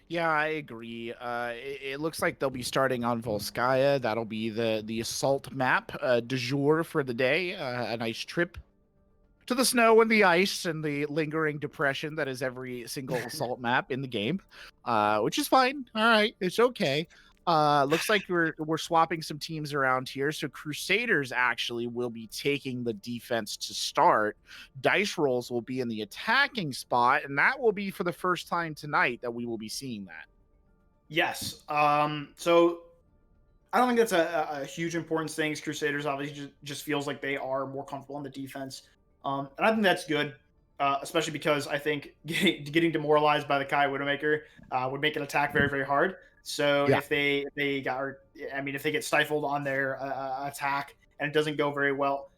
Yeah, I agree. It looks like they'll be starting on Volskaya. That'll be the assault map du jour for the day. A nice trip to the snow and the ice and the lingering depression that is every single assault map in the game, which is fine. All right, it's okay. Looks like we're swapping some teams around here. So Crusaders actually will be taking the defense to start. Dice Rolls will be in the attacking spot, and that will be for the first time tonight that we will be seeing that. Yes. So I don't think that's a huge importance thing. Crusaders obviously just feels like they are more comfortable on the defense. And I think that's good. Especially because I think getting demoralized by the Kai Widowmaker would make an attack very, very hard. So if they get stifled on their attack and it doesn't go very well,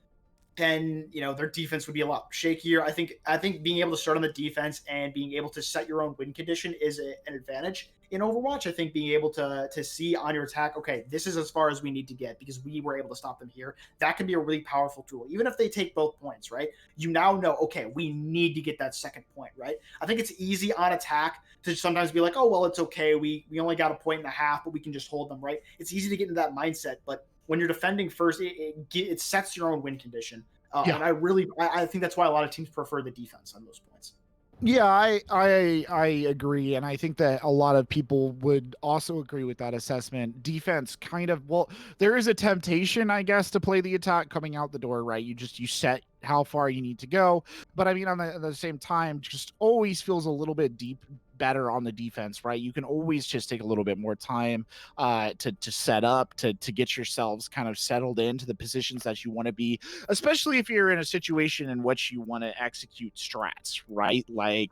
then their defense would be a lot shakier. I think being able to start on the defense and being able to set your own win condition is an advantage in Overwatch. I think being able to see on your attack, okay, this is as far as we need to get because we were able to stop them here. That can be a really powerful tool. Even if they take both points, right? You now know, okay, we need to get that second point, right? I think it's easy on attack to sometimes be like, oh, well, it's okay. We only got 1.5 points, but we can just hold them, right? It's easy to get into that mindset, but when you're defending first, it sets your own win condition. And I think that's why a lot of teams prefer the defense on those points. Yeah, I agree, and I think that a lot of people would also agree with that assessment. Defense kind of, well, there is a temptation, I guess, to play the attack coming out the door, right? You set how far you need to go, but I mean, on the same time, just always feels a little bit better on the defense, right? You can always just take a little bit more time to set up, to get yourselves kind of settled into the positions that you want to be, especially if you're in a situation in which you want to execute strats, right? Like,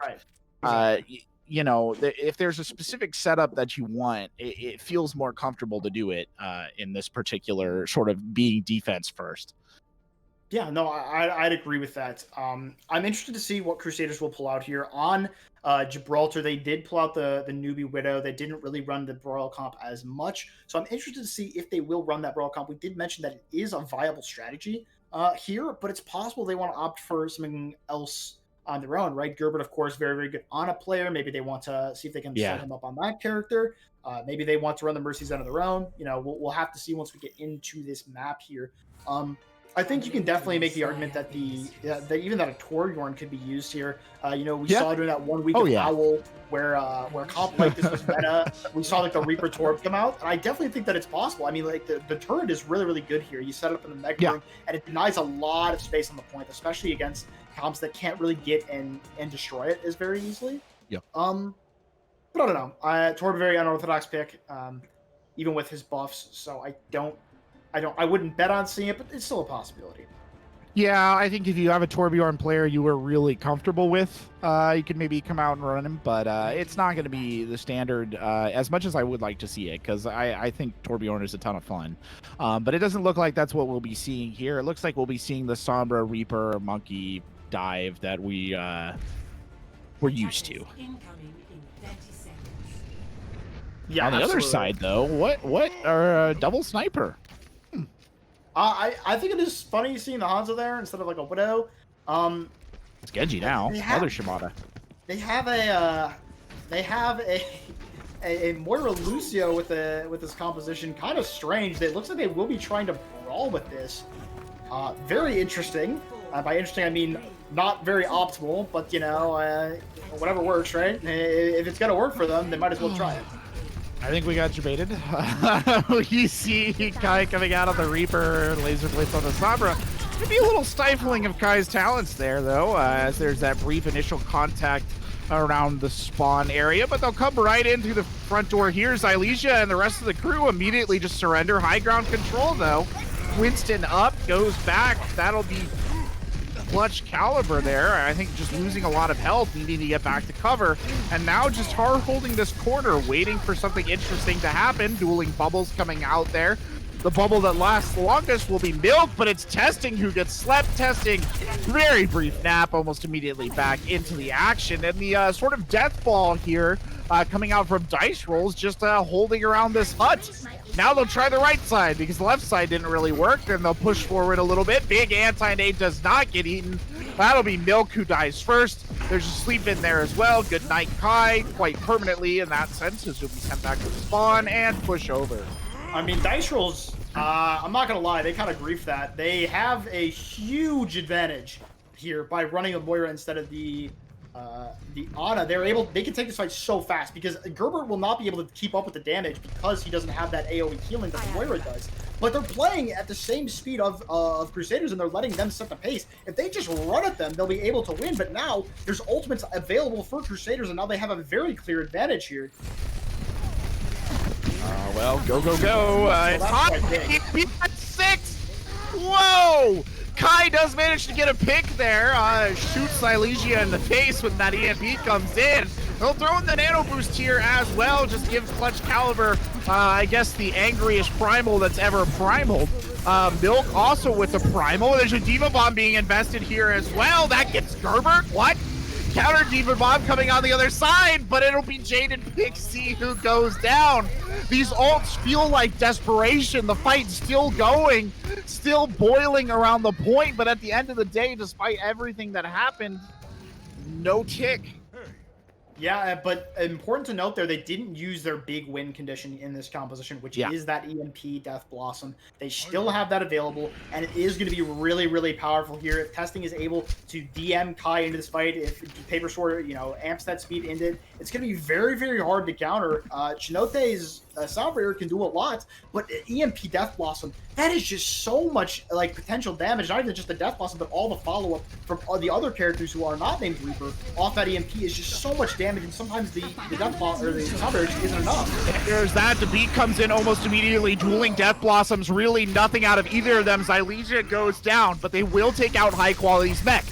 if there's a specific setup that you want, it feels more comfortable to do it in this particular sort of being defense first. Yeah, no, I'd agree with that. I'm interested to see what Crusaders will pull out here. On Gibraltar, they did pull out the newbie Widow. They didn't really run the Brawl comp as much. So I'm interested to see if they will run that Brawl comp. We did mention that it is a viable strategy here, but it's possible they want to opt for something else on their own, right? Gerbert, of course, very, very good on a player. Maybe they want to see if they can set him up on that character. Maybe they want to run the Mercies out of their own. We'll have to see once we get into this map here. I think you can definitely make the argument that even that a Torbjorn could be used here. We saw during that 1 week of Owl where a comp like this was meta. We saw like the Reaper Torb come out, and I definitely think that it's possible. I mean, like the turret is really, really good here. You set it up in the mega room, and it denies a lot of space on the point, especially against comps that can't really get and destroy it as very easily. Yeah. But I don't know. Torb, very unorthodox pick, even with his buffs. So I wouldn't bet on seeing it, but it's still a possibility. Yeah, I think if you have a Torbjorn player you were really comfortable with, you could maybe come out and run him, but it's not going to be the standard as much as I would like to see it, because I think Torbjorn is a ton of fun. But it doesn't look like that's what we'll be seeing here. It looks like we'll be seeing the Sombra Reaper Monkey dive that we we're used to. Yeah, On the other absolutely. side, though, what are double sniper? I think it is funny seeing the Hanzo there instead of like a Widow. It's Genji now. Another Shimada. They have a Moira Lucio with this composition. Kind of strange. It looks like they will be trying to brawl with this. Very interesting. By interesting, I mean not very optimal, but you know, whatever works, right? If it's gonna work for them, they might as well try it. I think we got debated. You see Kai coming out of the Reaper, laser blades on the Sombra. Could be a little stifling of Kai's talents there, though, as there's that brief initial contact around the spawn area, but they'll come right in through the front door here. Xylesia and the rest of the crew immediately just surrender. High ground control, though. Winston up, goes back. That'll be Clutch Caliber there. I think just losing a lot of health, needing to get back to cover. And now just hard holding this corner, waiting for something interesting to happen. Dueling bubbles coming out there. The bubble that lasts longest will be Milk, but it's Testing who gets slept. Testing, very brief nap, almost immediately back into the action. And the sort of death ball here coming out from Dice Rolls, just holding around this hut. Now they'll try the right side because the left side didn't really work, and they'll push forward a little bit. Big anti-nade does not get eaten. That'll be Milk who dies first. There's a sleep in there as well. Good night, Kai, quite permanently in that sense, as he'll be sent back to the spawn and push over. I mean, Dice Rolls, I'm not going to lie, they kind of grief that. They have a huge advantage here by running a Moira instead of the Ana. They can take this fight so fast because Gerbert will not be able to keep up with the damage because he doesn't have that AoE healing that the Moira does. But they're playing at the same speed of Crusaders, and they're letting them set the pace. If they just run at them, they'll be able to win. But now there's ultimates available for Crusaders, and now they have a very clear advantage here. Well, go, go, go. It's hot. He got 6. Whoa! Kai does manage to get a pick there. Shoots Silesia in the face when that EMP comes in. He'll throw in the nano boost here as well. Just gives Clutch Caliber, I guess, the angriest primal that's ever primaled. Milk also with the primal. There's a Diva Bomb being invested here as well. That gets Gerbert. What? Counter Diva Bomb coming on the other side, but it'll be Jaded Pixie who goes down. These ults feel like desperation. The fight's still going, still boiling around the point, but at the end of the day, despite everything that happened, no tick. Yeah, but important to note there, they didn't use their big win condition in this composition, which is that EMP Death Blossom. They still have that available, and it is going to be really, really powerful here. If Testing is able to DM Kai into this fight, if Paper Sword, amps that speed into it, it's going to be very, very hard to counter. Chinote's Sombra can do a lot, but EMP Death Blossom, that is just so much potential damage. Not even just the Death Blossom, but all the follow-up from the other characters who are not named Reaper off that EMP is just so much damage, and sometimes the Death Blossom or the Sombra isn't enough. There's that. The beat comes in almost immediately. Dueling Death Blossoms, really nothing out of either of them. Xylesia goes down, but they will take out High Quality's mech.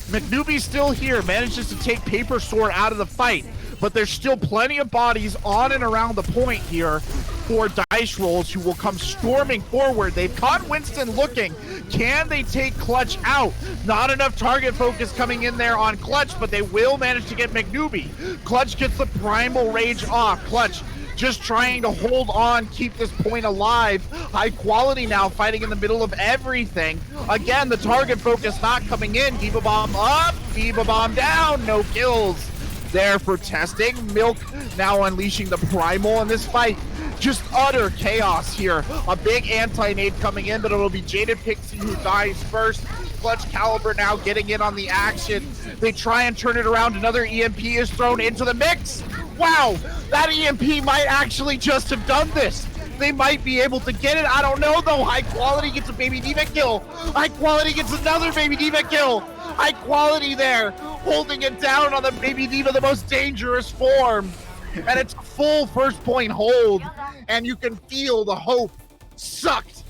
McNewby's still here, manages to take Paper Sword out of the fight, but there's still plenty of bodies on and around the point here for Dice Rolls who will come storming forward. They've caught Winston looking. Can they take Clutch out? Not enough target focus coming in there on Clutch, but they will manage to get McNewby. Clutch gets the Primal Rage off. Clutch just trying to hold on, keep this point alive. High Quality now fighting in the middle of everything. Again, the target focus not coming in. Diva Bomb up, Diva Bomb down, no kills there for Testing. Milk now unleashing the Primal in this fight. Just utter chaos here. A big anti-nade coming in, but it'll be Jaded Pixie who dies first. Clutch Caliber now getting in on the action. They try and turn it around. Another EMP is thrown into the mix. Wow, that EMP might actually just have done this. They might be able to get it. I don't know, though. High Quality gets a Baby Diva kill. High Quality gets another Baby Diva kill. High Quality there, holding it down on the Baby Diva, the most dangerous form. And it's a full first point hold, and you can feel the hope sucked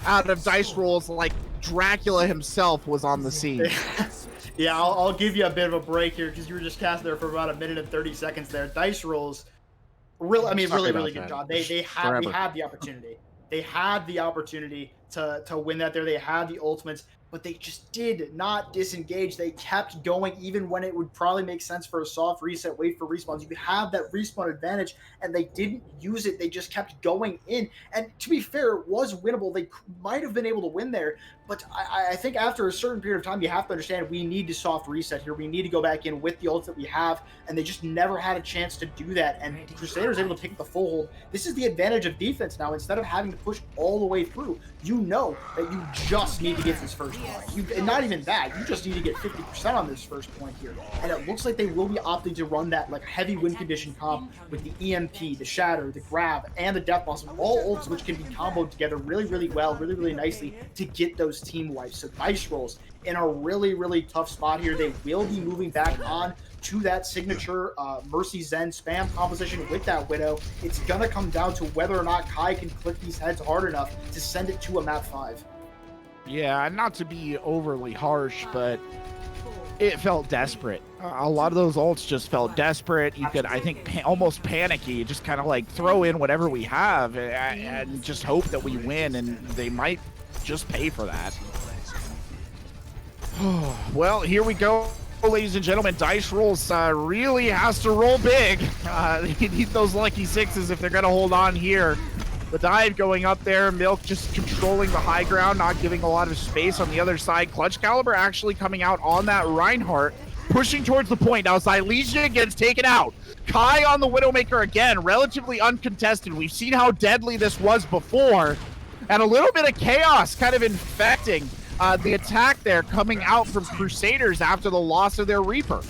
out of Dice Rolls like Dracula himself was on the scene. Yeah, I'll give you a bit of a break here because you were just casting there for about a minute and 30 seconds there. Dice Rolls, really good job. They had the opportunity. They had the opportunity to win that there. They had the ultimates, but they just did not disengage. They kept going even when it would probably make sense for a soft reset, wait for respawns. You could have that respawn advantage, and they didn't use it. They just kept going in. And to be fair, it was winnable. They might have been able to win there, but I think after a certain period of time, you have to understand we need to soft reset here. We need to go back in with the ults that we have, and they just never had a chance to do that. And Crusaders able to take the full hold. This is the advantage of defense now. Instead of having to push all the way through, you know that you just need to get this first point. And not even that, you just need to get 50% on this first point here. And it looks like they will be opting to run that like heavy win condition comp with the EMP, the Shatter, the Grab, and the Death Blossom, all ults which can be comboed together really, really well, really, really nicely to get those team wipes. So Dice Rolls in a really, really tough spot here. They will be moving back on to that signature Mercy Zen spam composition with that Widow. It's gonna come down to whether or not Kai can click these heads hard enough to send it to a map 5. Yeah, not to be overly harsh, but it felt desperate. A lot of those ults just felt desperate. You could, I think, almost panicky, just kind of like throw in whatever we have and just hope that we win, and they might just pay for that. Well, here we go, ladies and gentlemen. Dice Rolls really has to roll big. They need those lucky sixes if they're going to hold on here. The dive going up there, Milk just controlling the high ground, not giving a lot of space on the other side. Clutch Caliber actually coming out on that Reinhardt, pushing towards the point. Now Xylesia gets taken out. Kai on the Widowmaker again, relatively uncontested. We've seen how deadly this was before, and a little bit of chaos kind of infecting the attack there coming out from Crusaders after the loss of their Reaper.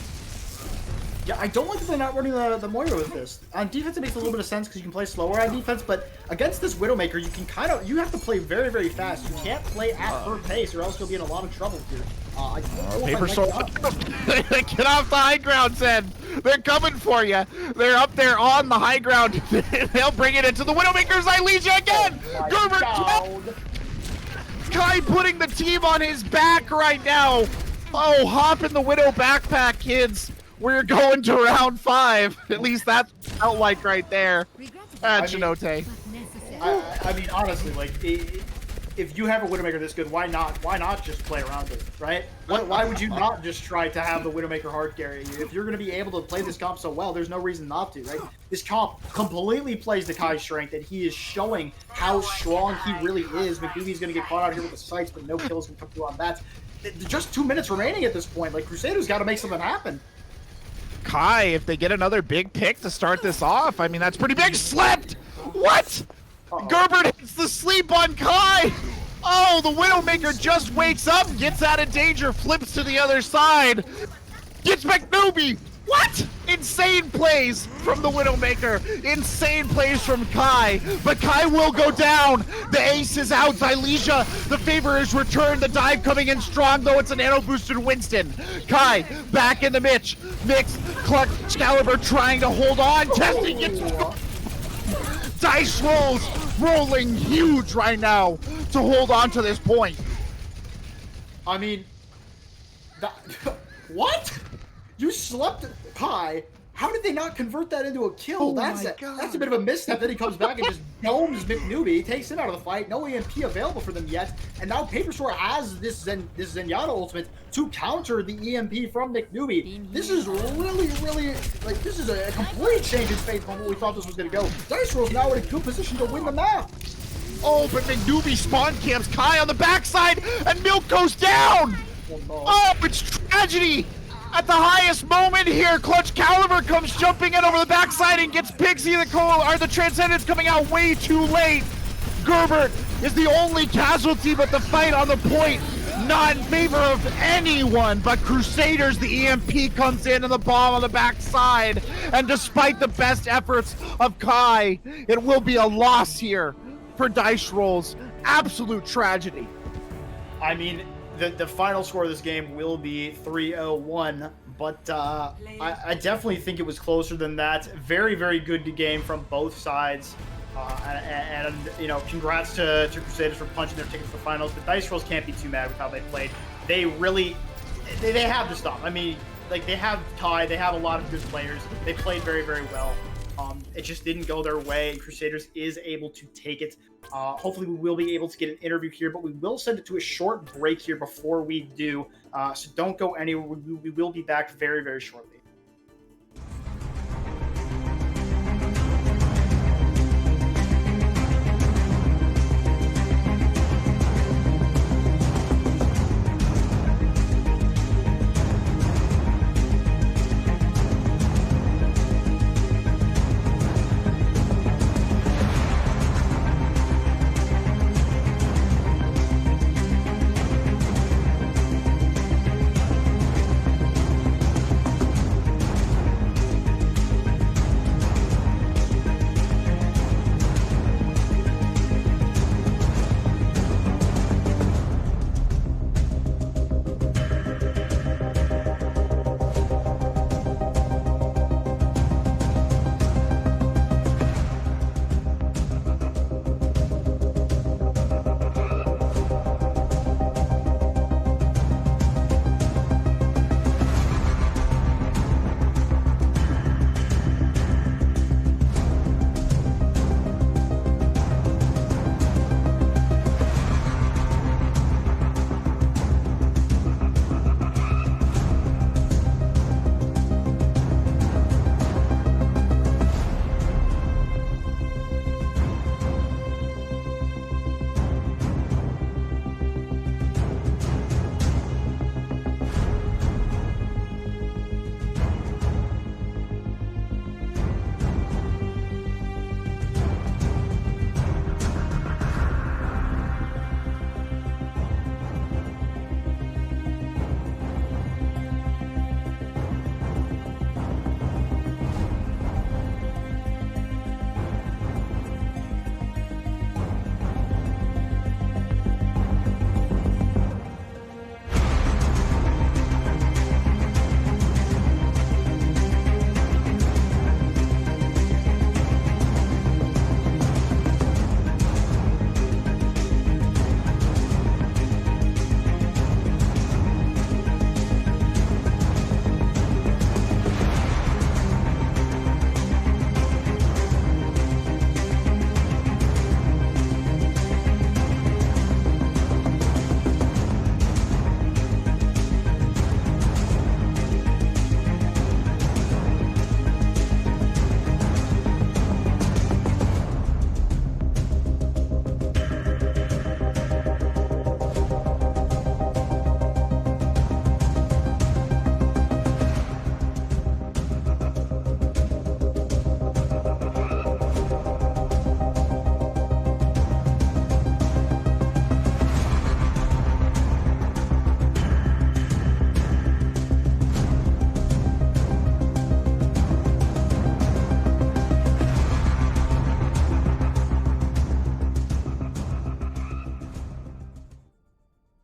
Yeah, I don't like that they're not running the Moira with this. On defense, it makes a little bit of sense because you can play slower on defense, but against this Widowmaker, you can you have to play very, very fast. You can't play at her pace or else you'll be in a lot of trouble here. Paper sword. Get off the high ground, Zen. They're coming for you. They're up there on the high ground. They'll bring it into the Widowmaker. Xylesia again. Gerber. Kai putting the team on his back right now. Oh, hop in the Widow backpack, kids. We're going to round 5. At least that's felt like right there. Chinote. I mean, honestly, like, if you have a Widowmaker this good, why not just play around it, right? Why would you not just try to have the Widowmaker hard carry you? If you're going to be able to play this comp so well, there's no reason not to, right? This comp completely plays to Kai's strength, and he is showing how strong he really is. McDoobie's going to get caught out here with the sights, but no kills can come through on bats. Just 2 minutes remaining at this point. Like, Crusaders got to make something happen. Kai, if they get another big pick to start this off, I mean, that's pretty big. Slept! What? Gerbert hits the sleep on Kai! Oh, the Widowmaker just wakes up, gets out of danger, flips to the other side, gets McNoobie! What? Insane plays from the Widowmaker. Insane plays from Kai. But Kai will go down. The ace is out. Xylesia, the favor is returned. The dive coming in strong, though it's a nano-boosted Winston. Kai back in the mix. Clutch Caliber trying to hold on. Testing it. Dice Rolls rolling huge right now to hold on to this point. I mean, what? You slept Kai. How did they not convert that into a kill? Oh that's a bit of a misstep. Then he comes back and just domes McNoobie, takes him out of the fight. No EMP available for them yet. And now Paper Sword has this Zenyatta ultimate to counter the EMP from McNoobie. This is really, really, like, this is a complete change in fate from what we thought this was going to go. Dice Roll's now in a good position to win the map. Oh, but McNoobie spawn camps Kai on the backside, and Milk goes down! Oh, it's tragedy! At the highest moment here, Clutch Caliber comes jumping in over the backside and gets Pixie the Transcendence coming out way too late. Gerbert is the only casualty, but the fight on the point, not in favor of anyone but Crusaders. The EMP comes in and the bomb on the backside. And despite the best efforts of Kai, it will be a loss here for Dice Rolls. Absolute tragedy. I mean, the final score of this game will be 3-0-1, but I definitely think it was closer than that. Very, very good game from both sides. And you know, congrats to Crusaders for punching their tickets to the finals. But Dice Rolls can't be too mad with how they played. They really, they have to stop. I mean, like, they have Kai, they have a lot of good players. They played very, very well. It just didn't go their way, and Crusaders is able to take it. Hopefully, we will be able to get an interview here, but we will send it to a short break here before we do. So don't go anywhere. We will be back very, very shortly.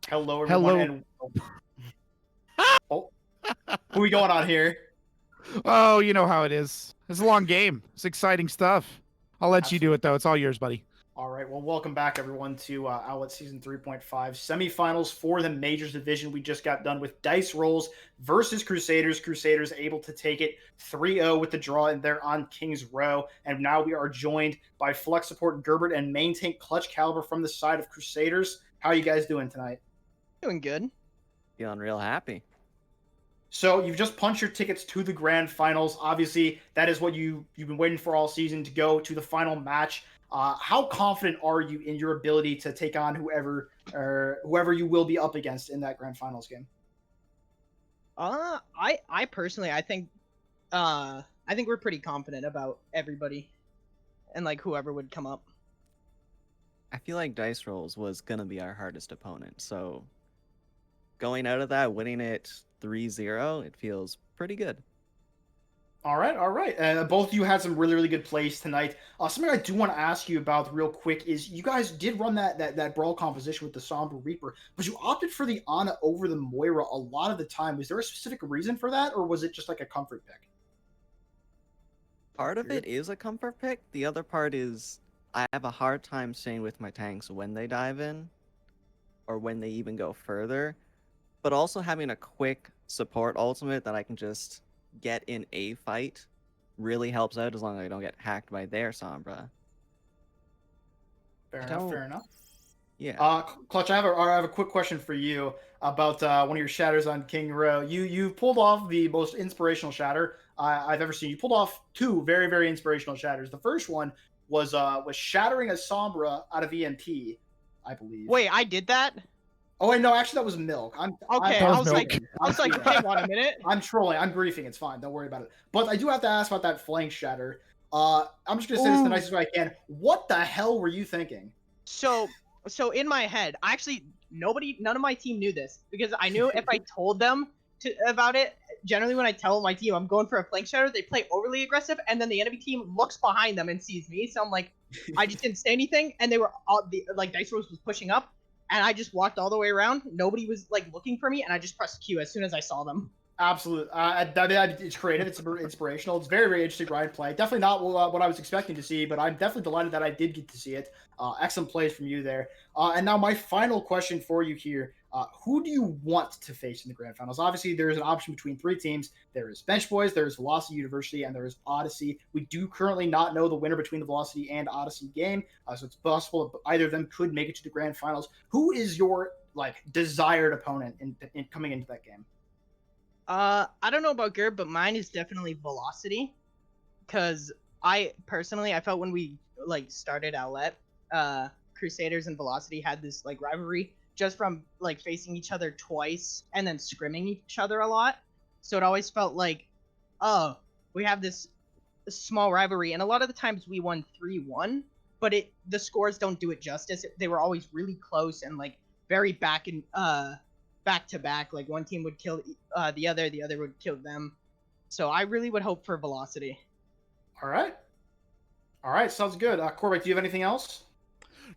Hello, everyone. Hello. Oh, who are we going on here? Oh, you know how it is. It's a long game. It's exciting stuff. I'll let you do it, though. It's all yours, buddy. All right. Well, welcome back, everyone, to Owlet Season 3.5 semifinals for the Majors Division. We just got done with Dice Rolls versus Crusaders. Crusaders able to take it 3-0 with the draw, and they're on King's Row. And now we are joined by Flex Support Gerbert and Main Tank Clutch Caliber from the side of Crusaders. How are you guys doing tonight? Doing good. Feeling real happy. So you've just punched your tickets to the grand finals. Obviously, that is what you've been waiting for all season, to go to the final match. How confident are you in your ability to take on whoever you will be up against in that grand finals game? I personally, I think we're pretty confident about everybody, and like whoever would come up. I feel like Dice Rolls was gonna be our hardest opponent, so going out of that, winning it 3-0, it feels pretty good. All right. Both of you had some really, really good plays tonight. Something I do want to ask you about real quick is you guys did run that brawl composition with the Somber Reaper, but you opted for the Ana over the Moira a lot of the time. Was there a specific reason for that, or was it just like a comfort pick? Part of it is a comfort pick. The other part is I have a hard time staying with my tanks when they dive in, or when they even go further. But also having a quick support ultimate that I can just get in a fight really helps out as long as I don't get hacked by their Sombra. Fair enough. Fair enough. Yeah. Clutch, I have a quick question for you about one of your shatters on King Row. You pulled off the most inspirational shatter I've ever seen. You pulled off two very, very inspirational shatters. The first one was shattering a Sombra out of EMP, I believe. Wait, I did that? Oh wait, no, actually that was Milk. I was like, hang on a minute. I'm trolling. I'm griefing. It's fine. Don't worry about it. But I do have to ask about that flank shatter. I'm just gonna say this the nicest way I can. What the hell were you thinking? So in my head, none of my team knew this, because I knew if I told them about it, generally when I tell my team I'm going for a flank shatter, they play overly aggressive, and then the enemy team looks behind them and sees me. So I'm like, I just didn't say anything, and they were Dice Rose was pushing up, and I just walked all the way around. Nobody was like looking for me, and I just pressed Q as soon as I saw them. Absolutely. It's creative. It's inspirational. It's very, very interesting ride play. Definitely not what I was expecting to see, but I'm definitely delighted that I did get to see it. Excellent plays from you there. And now my final question for you here. Who do you want to face in the grand finals? Obviously, there is an option between three teams. There is Bench Boys, there is Velocity University, and there is Odyssey. We do currently not know the winner between the Velocity and Odyssey game, so it's possible that either of them could make it to the grand finals. Who is your desired opponent in coming into that game? I don't know about Gerb, but mine is definitely Velocity, because I felt when we started Owlet, Crusaders and Velocity had this rivalry just from facing each other twice and then scrimming each other a lot. So it always felt like, oh, we have this small rivalry, and a lot of the times we won 3-1, but the scores don't do it justice. They were always really close and very back to back. One team would kill the other would kill them. So I really would hope for Velocity. All right, sounds good. Corbec, do you have anything else?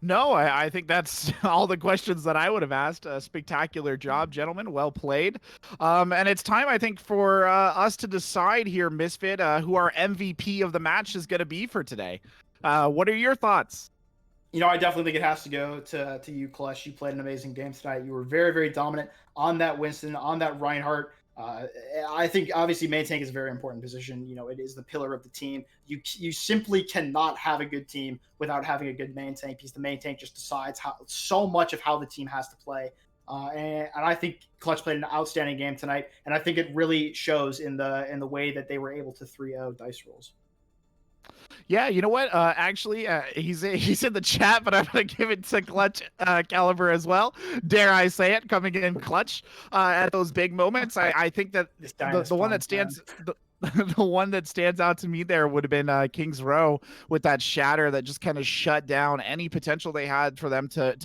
No, I think that's all the questions that I would have asked. A spectacular job, gentlemen. Well played. And it's time, I think, for us to decide here, Mysfyt, who our MVP of the match is going to be for today. What are your thoughts? I definitely think it has to go to you, Clutch. You played an amazing game tonight. You were very, very dominant on that Winston, on that Reinhardt. I think obviously main tank is a very important position. It is the pillar of the team. You simply cannot have a good team without having a good main tank, because the main tank just decides so much of how the team has to play. And I think Clutch played an outstanding game tonight, and I think it really shows in the way that they were able to 3-0 Dice Rolls. Yeah, you know what? Actually, he's in the chat, but I'm going to give it to Clutch Caliber as well. Dare I say it, coming in clutch at those big moments. I think that the one that stands... The one that stands out to me there would have been King's Row with that shatter that just kind of shut down any potential they had for them to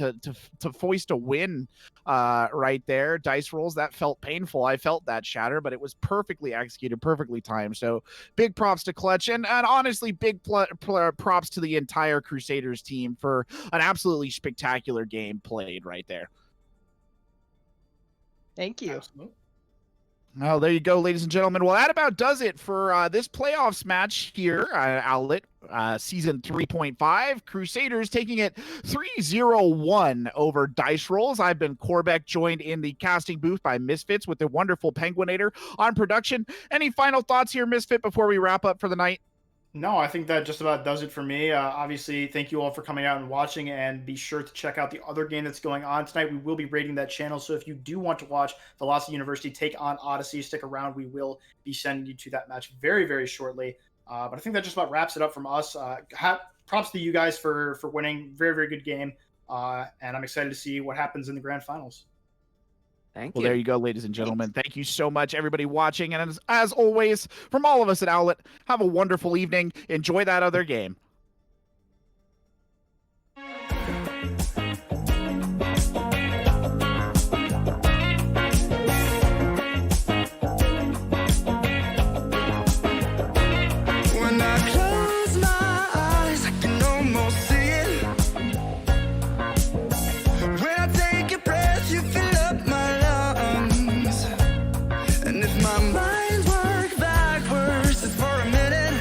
foist a win right there. Dice Rolls, that felt painful. I felt that shatter, but it was perfectly executed, perfectly timed. So big props to Clutch, and honestly, big props to the entire Crusaders team for an absolutely spectacular game played right there. Thank you. Absolutely. Oh, there you go, ladies and gentlemen. Well, that about does it for this playoffs match here at Owlet, Season 3.5. Crusaders taking it 3-0-1 over Dice Rolls. I've been Corbec, joined in the casting booth by Mysfyts with the wonderful Penguinator on production. Any final thoughts here, Mysfyt, before we wrap up for the night? No, I think that just about does it for me. Obviously, thank you all for coming out and watching, and be sure to check out the other game that's going on tonight. We will be rating that channel, so if you do want to watch Velocity University take on Odyssey, stick around. We will be sending you to that match very, very shortly. But I think that just about wraps it up from us. Props to you guys for winning. Very, very good game, and I'm excited to see what happens in the grand finals. Well, there you go, ladies and gentlemen. Thank you so much, everybody watching. And as always, from all of us at Owlet, have a wonderful evening. Enjoy that other game. When I close my eyes, I can almost see it. When I take a breath, you fill up my lungs. And if my mind works backwards just for a minute,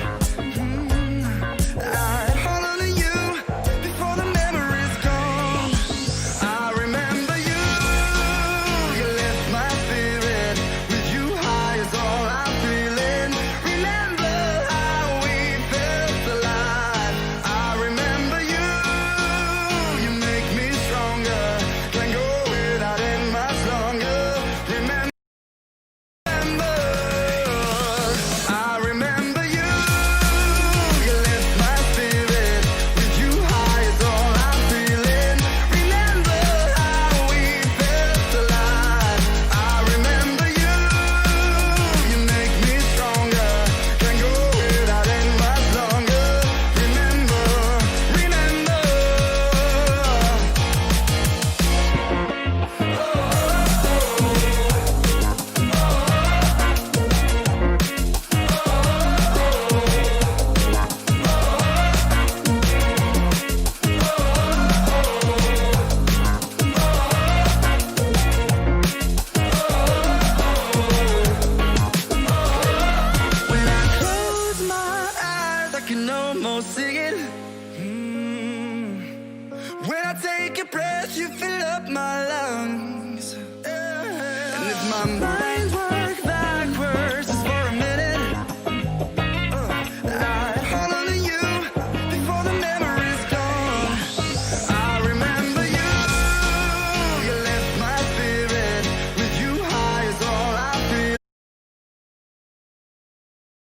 singing. When I take a breath, you fill up my lungs. And if my mind's